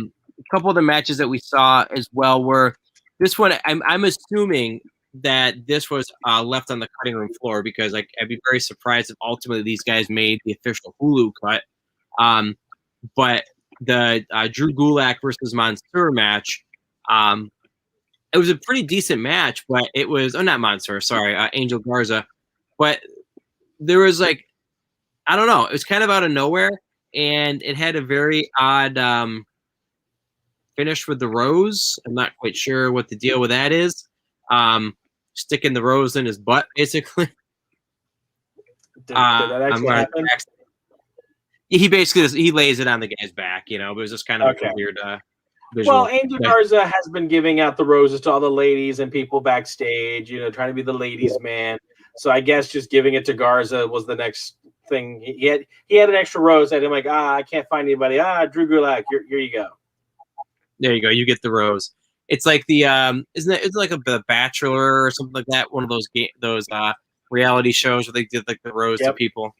couple of the matches that we saw as well. Where this one, I'm assuming that this was left on the cutting room floor because I'd be very surprised if ultimately these guys made the official Hulu cut. But the Drew Gulak versus Mansoor match, it was a pretty decent match, but it was not Mansoor, sorry, Angel Garza, but there was I don't know, it was kind of out of nowhere, and it had a very odd finish with the rose. I'm not quite sure what the deal with that is. Sticking the rose in his butt, basically. Did that actually happen? He basically lays it on the guy's back, but it was just kind of a weird visual. Well, Angel Garza has been giving out the roses to all the ladies and people backstage, trying to be the ladies' man. So I guess just giving it to Garza was the next thing. He had an extra rose, and I'm like, I can't find anybody. Drew Gulak, here you go. There you go. You get the rose. It's like the it's like The Bachelor or something like that. One of those reality shows where they did the rose to people.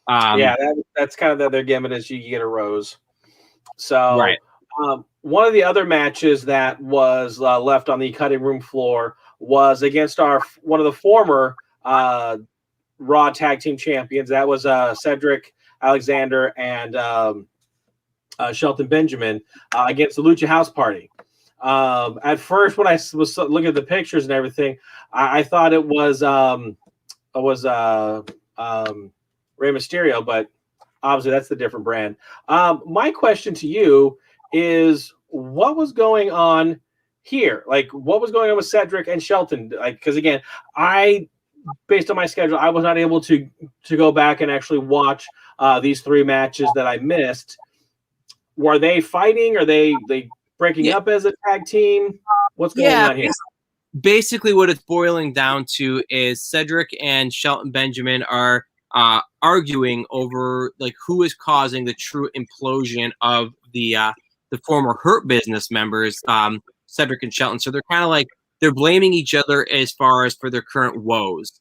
That's kind of their gimmick is you get a rose. So right. One of the other matches that was left on the cutting room floor was against one of the former Raw Tag Team Champions. That was Cedric Alexander and Shelton Benjamin against the Lucha House Party. At first, when I was looking at the pictures and everything, I thought it was Rey Mysterio, but obviously that's the different brand. My question to you is, what was going on here? What was going on with Cedric and Shelton? Because again, based on my schedule, I was not able to go back and actually watch these three matches that I missed. Were they fighting? Are they breaking up as a tag team? What's going on here? Basically, what it's boiling down to is Cedric and Shelton Benjamin are arguing over who is causing the true implosion of the former Hurt Business members, Cedric and Shelton. So they're kind of they're blaming each other as far as for their current woes.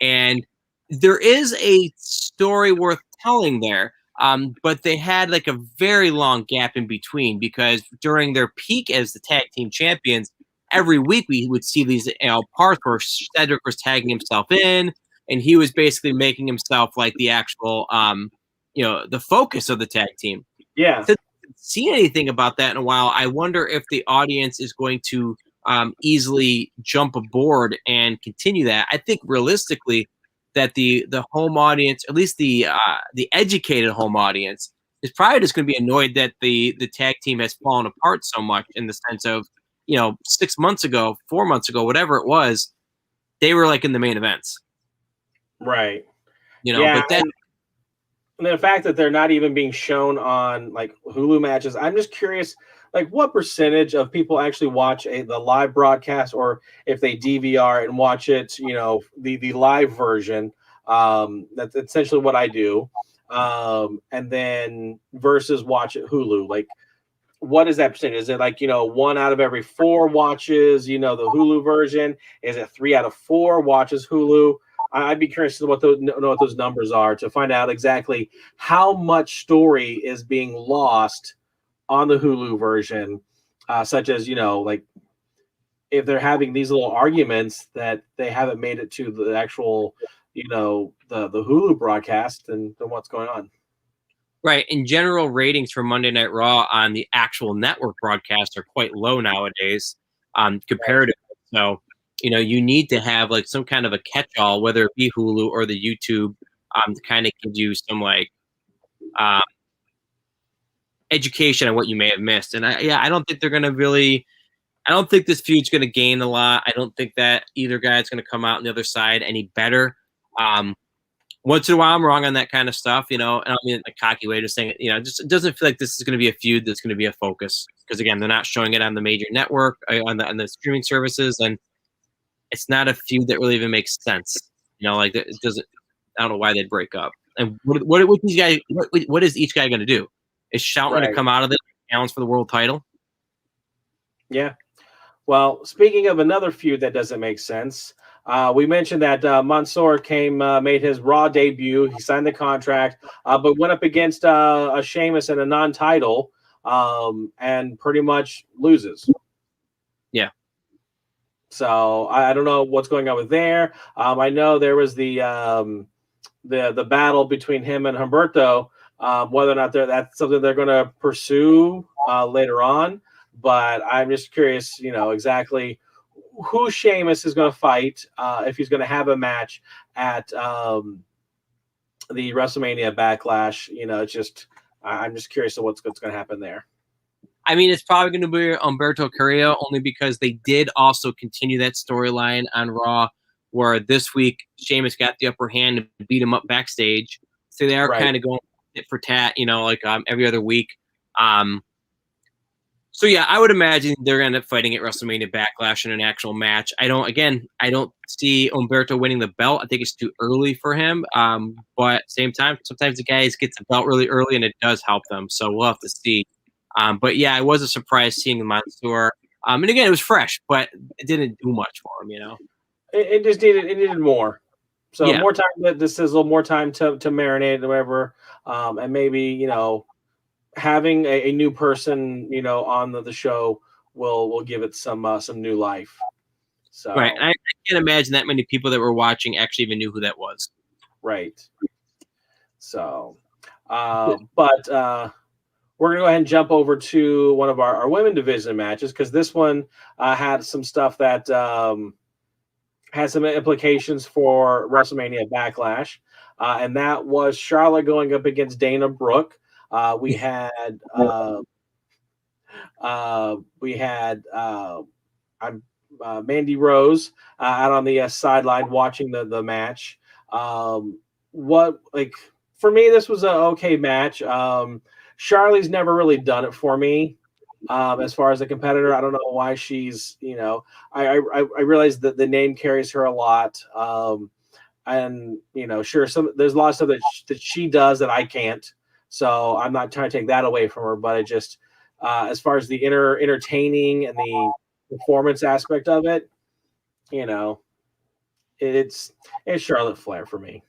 And there is a story worth telling there. But they had a very long gap in between because during their peak as the tag team champions, every week we would see these parts where Cedric was tagging himself in, and he was basically making himself the actual, the focus of the tag team. Yeah. Since I haven't seen anything about that in a while, I wonder if the audience is going to easily jump aboard and continue that. I think realistically that the home audience, at least the educated home audience, is probably just going to be annoyed that the tag team has fallen apart so much in the sense of, 6 months ago, 4 months ago, whatever it was, they were like in the main events. Right. But then and the fact that they're not even being shown on like Hulu matches, I'm just curious, like what percentage of people actually watch the live broadcast, or if they DVR and watch it, the live version. That's essentially what I do. And then versus watch it Hulu. Like, what is that percentage? Is it like 1 out of every 4 watches the Hulu version? Is it 3 out of 4 watches Hulu? I'd be curious to know what those numbers are, to find out exactly how much story is being lost on the Hulu version, such as like if they're having these little arguments that they haven't made it to the actual the Hulu broadcast, and what's going on. Right. In general, ratings for Monday Night Raw on the actual network broadcast are quite low nowadays, comparatively. So, you need to have like some kind of a catch-all, whether it be Hulu or the YouTube, to kind of give you some like education on what you may have missed. And I don't think they're going to really. I don't think this feud's going to gain a lot. I don't think that either guy's going to come out on the other side any better. Once in a while, I'm wrong on that kind of stuff, and I don't mean a cocky way, just saying, just it doesn't feel like this is going to be a feud that's going to be a focus, because again, they're not showing it on the major network, on the streaming services, and it's not a feud that really even makes sense. Like it doesn't. I don't know why they'd break up. And what these guys? What is each guy going to do? Is Shout going to come out of this and challenge for the world title? Yeah. Well, speaking of another feud that doesn't make sense, we mentioned that Mansoor made his Raw debut. He signed the contract, but went up against a Sheamus in a non-title, and pretty much loses. Yeah. So I don't know what's going on with there. I know there was the battle between him and Humberto, whether or not that's something they're going to pursue later on. But I'm just curious, exactly who Sheamus is going to fight, if he's going to have a match at the WrestleMania Backlash. I'm just curious of what's going to happen there. I mean, it's probably going to be Humberto Carrillo, only because they did also continue that storyline on Raw, where this week Sheamus got the upper hand and beat him up backstage. So they are kind of going tit for tat, like every other week. So yeah, I would imagine they're going to end up fighting at WrestleMania Backlash in an actual match. I don't see Humberto winning the belt. I think it's too early for him. But at the same time, sometimes the guys get the belt really early and it does help them. So we'll have to see. But yeah, it was a surprise seeing the Mansoor. And again, it was fresh, but it didn't do much for him, It just needed more. So more time to sizzle, more time to marinate or whatever. And maybe, having a new person, on the show will give it some new life. So right, I can't imagine that many people that were watching actually even knew who that was. Right. So, but we're gonna go ahead and jump over to one of our women division matches, because this one had some stuff that has some implications for WrestleMania Backlash, and that was Charlotte going up against Dana Brooke. We had Mandy Rose out on the sideline watching the match. For me, this was an okay match. Charlie's never really done it for me. As far as a competitor, I don't know why she's, I realize that the name carries her a lot. And sure, there's a lot of stuff that she does that I can't. So I'm not trying to take that away from her, but it just, as far as the entertaining and the performance aspect of it, it's Charlotte Flair for me.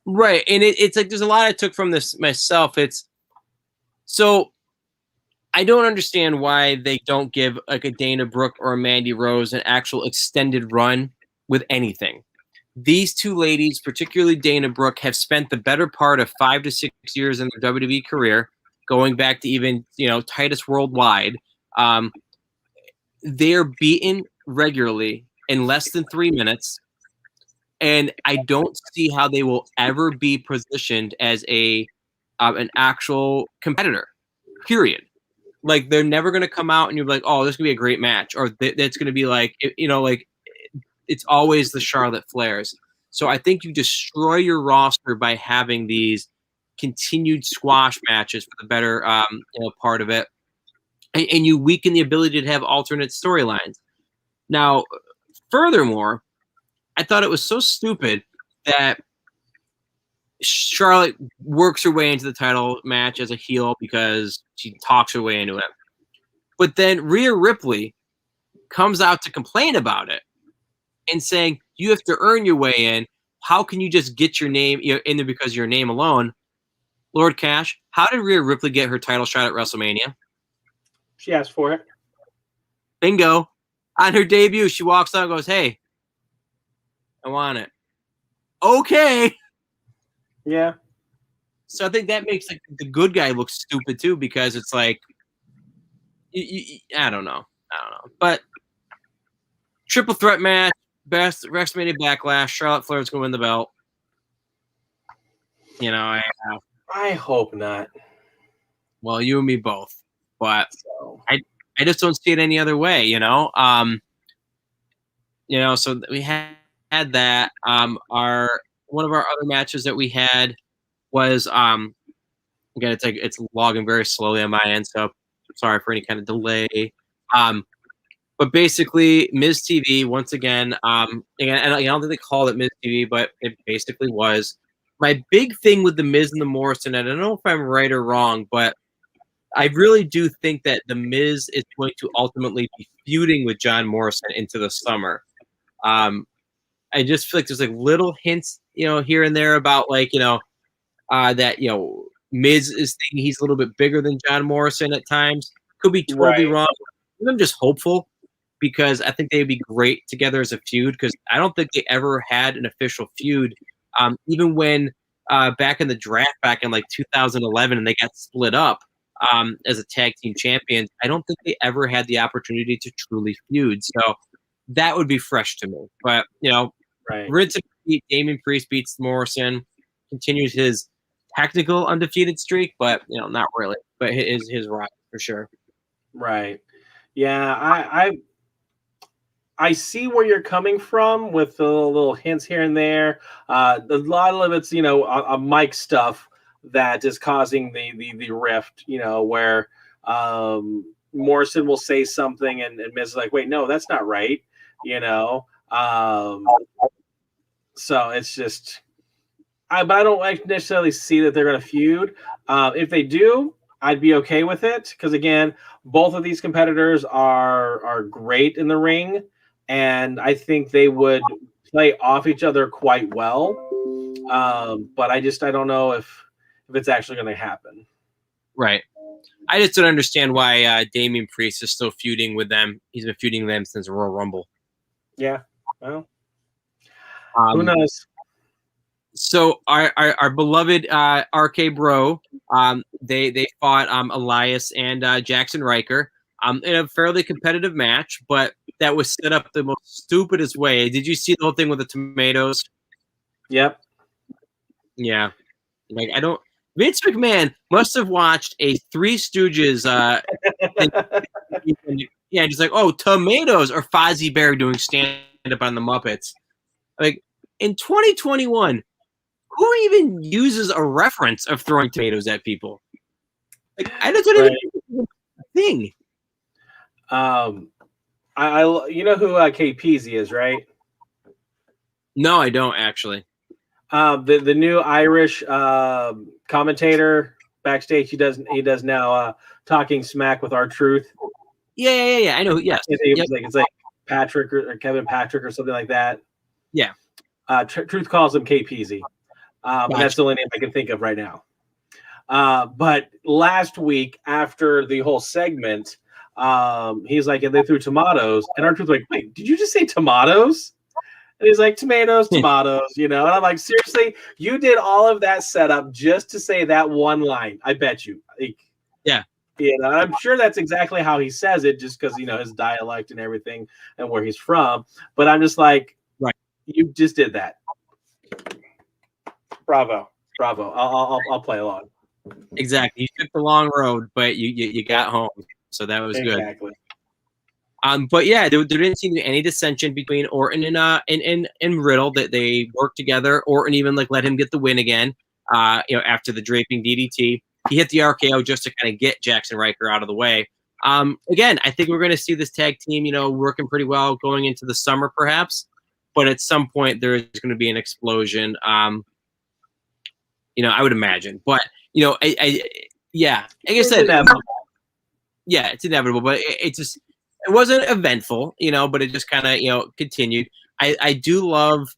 Right. And it's like, there's a lot I took from this myself. So I don't understand why they don't give like a Dana Brooke or a Mandy Rose an actual extended run with anything. These two ladies, particularly Dana Brooke, have spent the better part of 5 to 6 years in their WWE career, going back to even, Titus Worldwide. They're beaten regularly in less than 3 minutes. And I don't see how they will ever be positioned as a an actual competitor. Period. Like they're never going to come out and you're like, oh, this is going to be a great match, or that's going to be like, like it's always the Charlotte Flairs. So I think you destroy your roster by having these continued squash matches for the better part of it, and you weaken the ability to have alternate storylines. Now, furthermore, I thought it was so stupid that Charlotte works her way into the title match as a heel because she talks her way into it. But then Rhea Ripley comes out to complain about it and saying, you have to earn your way in. How can you just get your name in there because of your name alone? Lord Cash, how did Rhea Ripley get her title shot at WrestleMania? She asked for it. Bingo. On her debut, she walks out and goes, hey, I want it. Okay. Yeah. So I think that makes like the good guy look stupid too, because it's like, I don't know. But triple threat match, best WrestleMania Backlash. Charlotte Flair's going to win the belt. I hope not. Well, you and me both. But I just don't see it any other way. So we had that. One of our other matches that we had was again, it's logging very slowly on my end, so sorry for any kind of delay. But basically, Miz TV once again. And I don't think they called it Miz TV, but it basically was. My big thing with the Miz and the Morrison, and I don't know if I'm right or wrong, but I really do think that the Miz is going to ultimately be feuding with John Morrison into the summer. I just feel like there's like little hints, here and there about that Miz is thinking he's a little bit bigger than John Morrison at times. Could be totally wrong. I'm just hopeful because I think they'd be great together as a feud because I don't think they ever had an official feud. Even when back in the draft back in like 2011 and they got split up as a tag team champions, I don't think they ever had the opportunity to truly feud. So that would be fresh to me. But, rinse and repeat, Damian Priest beats Morrison, continues his technical undefeated streak, but, not really. But his rival for sure. Right. Yeah, I see where you're coming from with the little hints here and there. A lot of it's, a mic stuff that is causing the rift, where Morrison will say something and Miz is like, wait, no, that's not right, So it's just, but I don't necessarily see that they're going to feud. If they do, I'd be okay with it because, again, both of these competitors are great in the ring, and I think they would play off each other quite well. But I don't know if it's actually going to happen. Right. I just don't understand why Damian Priest is still feuding with them. He's been feuding with them since Royal Rumble. Yeah. Well, who knows? So our beloved RK Bro, they fought Elias and Jackson Riker in a fairly competitive match, but that was set up the most stupidest way. Did you see the whole thing with the tomatoes? Yep. Yeah. Like Vince McMahon must have watched a Three Stooges yeah, just like, oh, tomatoes, or Fozzie Bear doing stand-up on the Muppets. Like, in 2021, who even uses a reference of throwing tomatoes at people? Like, I just don't even think. You know who Kate Peasy is, right? No, I don't actually. The new Irish commentator backstage. He does now Talking Smack with R-Truth. Yeah. I know. Yes. It's like Patrick or Kevin Patrick or something like that. Yeah. Truth calls him Kate Peasy. But that's the only name I can think of right now. But last week, after the whole segment, he's like, and they threw tomatoes. And R-Truth's like, wait, did you just say tomatoes? And he's like, tomatoes, and I'm like, seriously, you did all of that setup just to say that one line. I bet you. Yeah. I'm sure that's exactly how he says it, just because, his dialect and everything and where he's from. But I'm just like, right, you just did that. Bravo. I'll play along. Exactly. You took the long road, but you got home, so that was good. Exactly. But yeah, there didn't seem to be any dissension between Orton and Riddle. That they worked together. Orton even like let him get the win again. After the draping DDT, he hit the RKO just to kind of get Jackson Riker out of the way. Again, I think we're going to see this tag team, working pretty well going into the summer, perhaps. But at some point, there is going to be an explosion. I would imagine. But like I said, inevitable. Yeah, it's inevitable. But it wasn't eventful, but it just kind of continued. I do love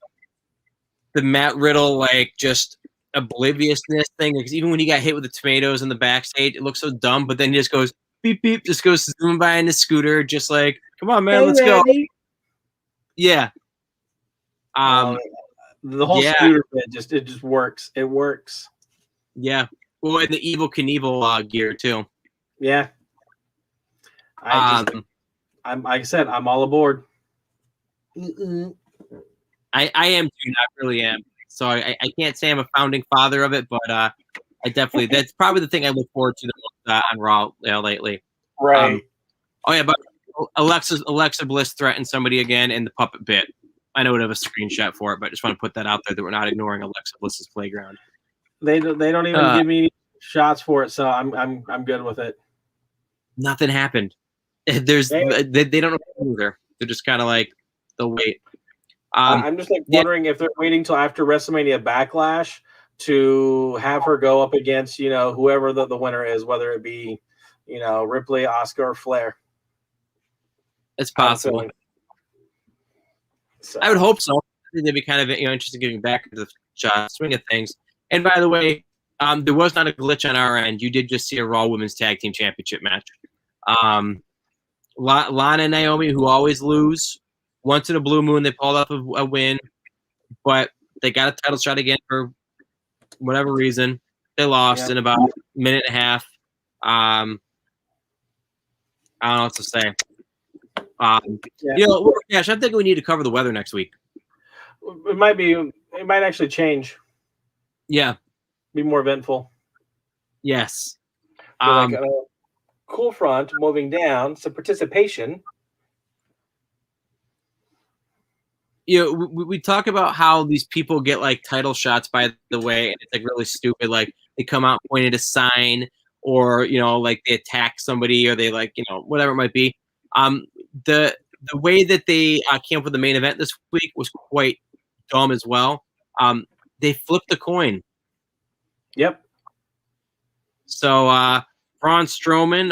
the Matt Riddle like just obliviousness thing, because even when he got hit with the tomatoes in the backstage, it looks so dumb. But then he just goes beep beep, just goes zooming by in his scooter, just like, come on, man, let's go. Yeah. The whole scooter bit just works. It works. Yeah. Well, and the Evil Knievel gear too. Yeah. Like I said, I'm all aboard. I am too. I really am. So I can't say I'm a founding father of it, but I definitely, that's probably the thing I look forward to the most on Raw lately. Right. But Alexa Bliss threatened somebody again in the puppet bit. I know we have a screenshot for it, but I just want to put that out there that we're not ignoring Alexa Bliss's playground. They don't even give me shots for it, so I'm good with it. Nothing happened. They don't know either. They're just kind of like, they'll wait. I'm just like wondering if they're waiting till after WrestleMania Backlash to have her go up against whoever the winner is, whether it be Ripley, Asuka, or Flair. It's possible. So. I would hope so. I think they'd be kind of interested in getting back into the swing of things. And by the way, there was not a glitch on our end. You did just see a Raw Women's Tag Team Championship match. Lana and Naomi, who always lose. Once in a blue moon, they pulled off a win, but they got a title shot again for whatever reason. They lost in about a minute and a half. I don't know what to say. Cash, I think we need to cover the weather next week. It might actually change. Yeah. Be more eventful. Yes. Like a cool front moving down, some participation. We talk about how these people get like title shots, by the way, and it's like really stupid. Like they come out pointing at a sign, or like they attack somebody, or they like whatever it might be. The way that they came up with the main event this week was quite dumb as well. They flipped the coin. Yep. So Braun Strowman,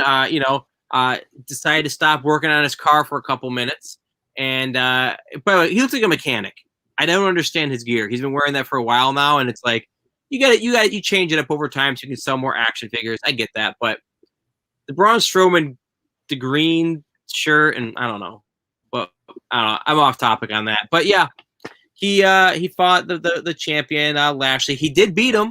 decided to stop working on his car for a couple minutes. And by the way, he looks like a mechanic. I don't understand his gear. He's been wearing that for a while now, and it's like you change it up over time so you can sell more action figures. I get that, but the Braun Strowman, the green shirt, and I don't know, but I don't know. I'm off topic on that, but yeah, he fought the champion Lashley. He did beat him,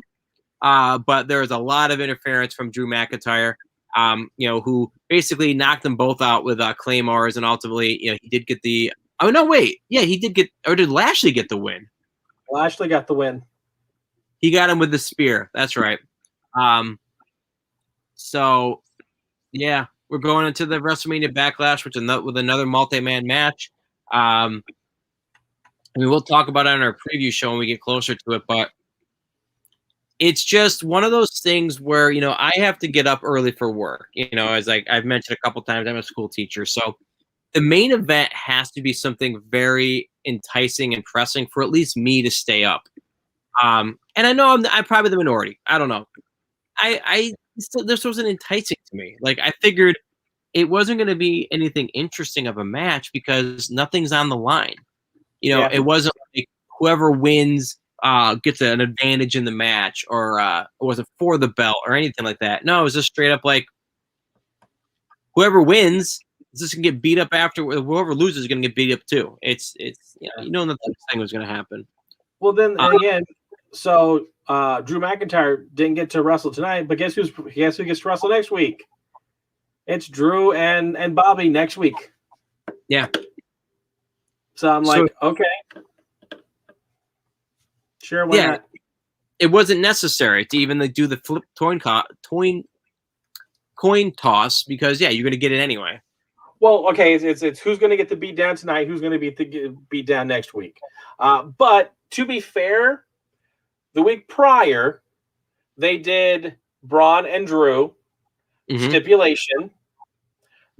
but there was a lot of interference from Drew McIntyre. Who basically knocked them both out with claymores, and ultimately, he did get the. Oh no, wait, yeah, he did get, or did Lashley get the win? Lashley got the win. He got him with the spear. That's right. So, yeah, we're going into the WrestleMania Backlash, with another multi-man match. We'll talk about it on our preview show when we get closer to it, but. It's just one of those things where, I have to get up early for work. As I've mentioned a couple times, I'm a school teacher. So the main event has to be something very enticing and pressing for at least me to stay up. And I know I'm probably the minority. I don't know. This wasn't enticing to me. Like, I figured it wasn't going to be anything interesting of a match because nothing's on the line. It wasn't like whoever wins gets an advantage in the match, or it wasn't for the belt or anything like that. No, it was just straight up like whoever wins is just gonna get beat up after. Whoever loses is gonna get beat up too. It's that thing was gonna happen. Well, then again, so Drew McIntyre didn't get to wrestle tonight, but guess who gets to wrestle next week? It's Drew and Bobby next week. Yeah. So I'm like, okay. Sure, why not? it wasn't necessary to even like, do the flip coin toss because you're going to get it anyway. Well, okay, it's who's going to get the beat down tonight, who's going to be beat down next week. But to be fair, the week prior, they did Braun and Drew stipulation.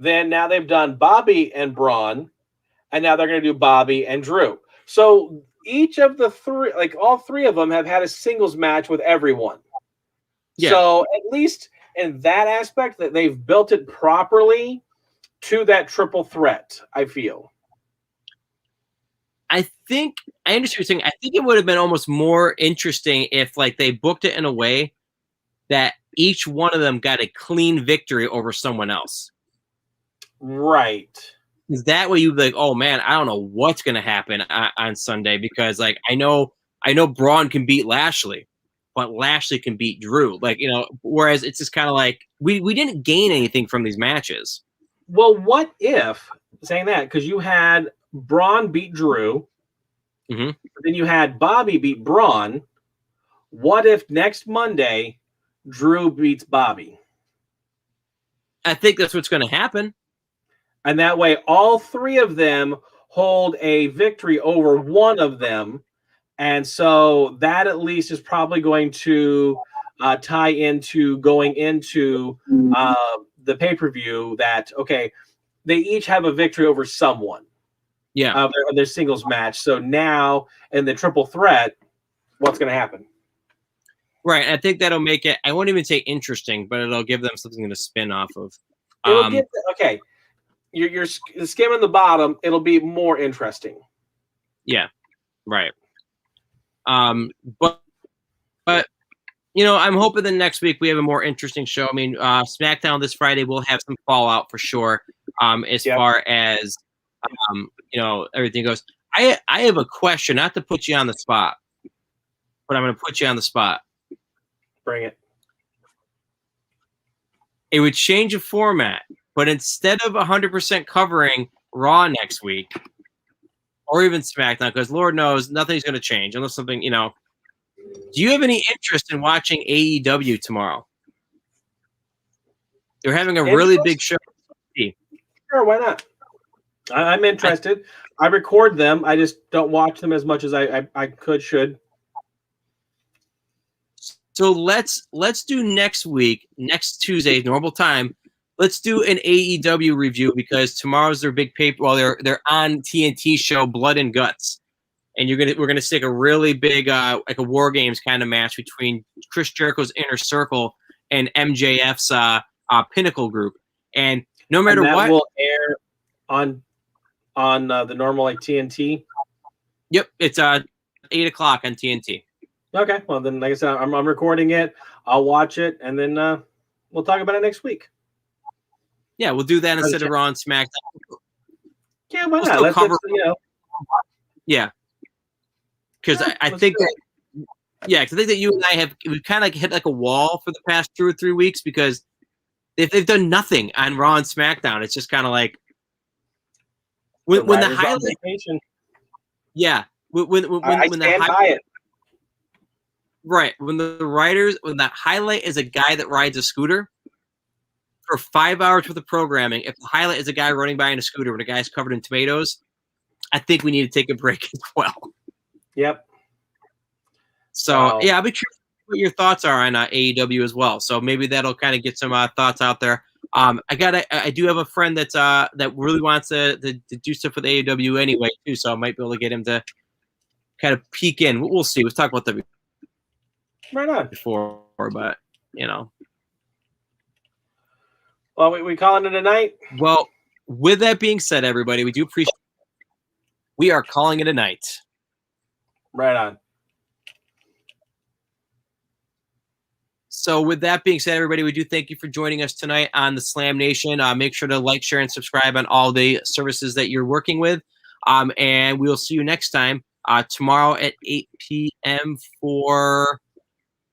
Then now they've done Bobby and Braun, and now they're going to do Bobby and Drew. So each of the three, like all three of them, have had a singles match with everyone. Yeah. So at least in that aspect, that they've built it properly to that triple threat, I feel. I think I understand what you're saying. I think it would have been almost more interesting if like they booked it in a way that each one of them got a clean victory over someone else. Right. Because that way you'd be like, oh man, I don't know what's gonna happen on Sunday because like I know Braun can beat Lashley, but Lashley can beat Drew. Like, whereas it's just kind of like we didn't gain anything from these matches. Well, what if, saying that, because you had Braun beat Drew, then you had Bobby beat Braun, what if next Monday Drew beats Bobby? I think that's what's going to happen. And that way all three of them hold a victory over one of them. And so that at least is probably going to tie into going into the pay-per-view that, okay, they each have a victory over someone. Yeah. Of their singles match. So now in the triple threat, what's going to happen? Right. I think that'll make it, I won't even say interesting, but it'll give them something to spin off of. Okay. You're skimming the bottom. It'll be more interesting. Yeah. Right. But I'm hoping that next week we have a more interesting show. I mean, SmackDown this Friday will have some fallout for sure. As far as everything goes. I have a question, not to put you on the spot, but I'm going to put you on the spot. Bring it. It would change the format, but instead of 100% covering Raw next week, or even SmackDown, because Lord knows nothing's going to change unless something, do you have any interest in watching AEW tomorrow? They're having a really big show. Sure, why not? I'm interested. I record them. I just don't watch them as much as I should. So let's do next week, next Tuesday, normal time. Let's do an AEW review because tomorrow's their big paper. Well, they're on TNT show Blood and Guts, and we're gonna stick a really big like a War Games kind of match between Chris Jericho's Inner Circle and MJF's Pinnacle Group, and no matter that what, will air on the normal like TNT. Yep, it's 8:00 on TNT. Okay, well then, like I said, I'm recording it. I'll watch it, and then we'll talk about it next week. Yeah, we'll do that instead of Raw and SmackDown. Yeah, why not? Let's cover. Yeah, because I think that. Yeah, because I think that you and I we've kind of hit like a wall for the past 2 or 3 weeks because they've done nothing on Raw and SmackDown. It's just kind of like when the highlight. Yeah, when the highlight. Right, when the highlight is a guy that rides a scooter for 5 hours worth of programming. If the highlight is a guy running by in a scooter when a guy's covered in tomatoes, I think we need to take a break as well. Yep. So I'll be curious what your thoughts are on AEW as well. So maybe that'll kind of get some thoughts out there. I do have a friend that really wants to do stuff with AEW anyway too. So I might be able to get him to kind of peek in. We'll see. We'll talk about that right on before, but Well, we calling it a night. Well, with that being said, everybody, we do appreciate. We are calling it a night. Right on. So with that being said, everybody, we do thank you for joining us tonight on the Slam Nation. Make sure to like, share, and subscribe on all the services that you're working with. And we'll see you next time tomorrow at 8 p.m. for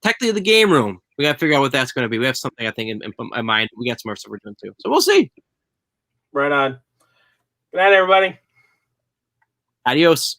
technically the game room. We got to figure out what that's going to be. We have something, I think, in mind. We got some more stuff we're doing, too. So we'll see. Right on. Good night, everybody. Adios.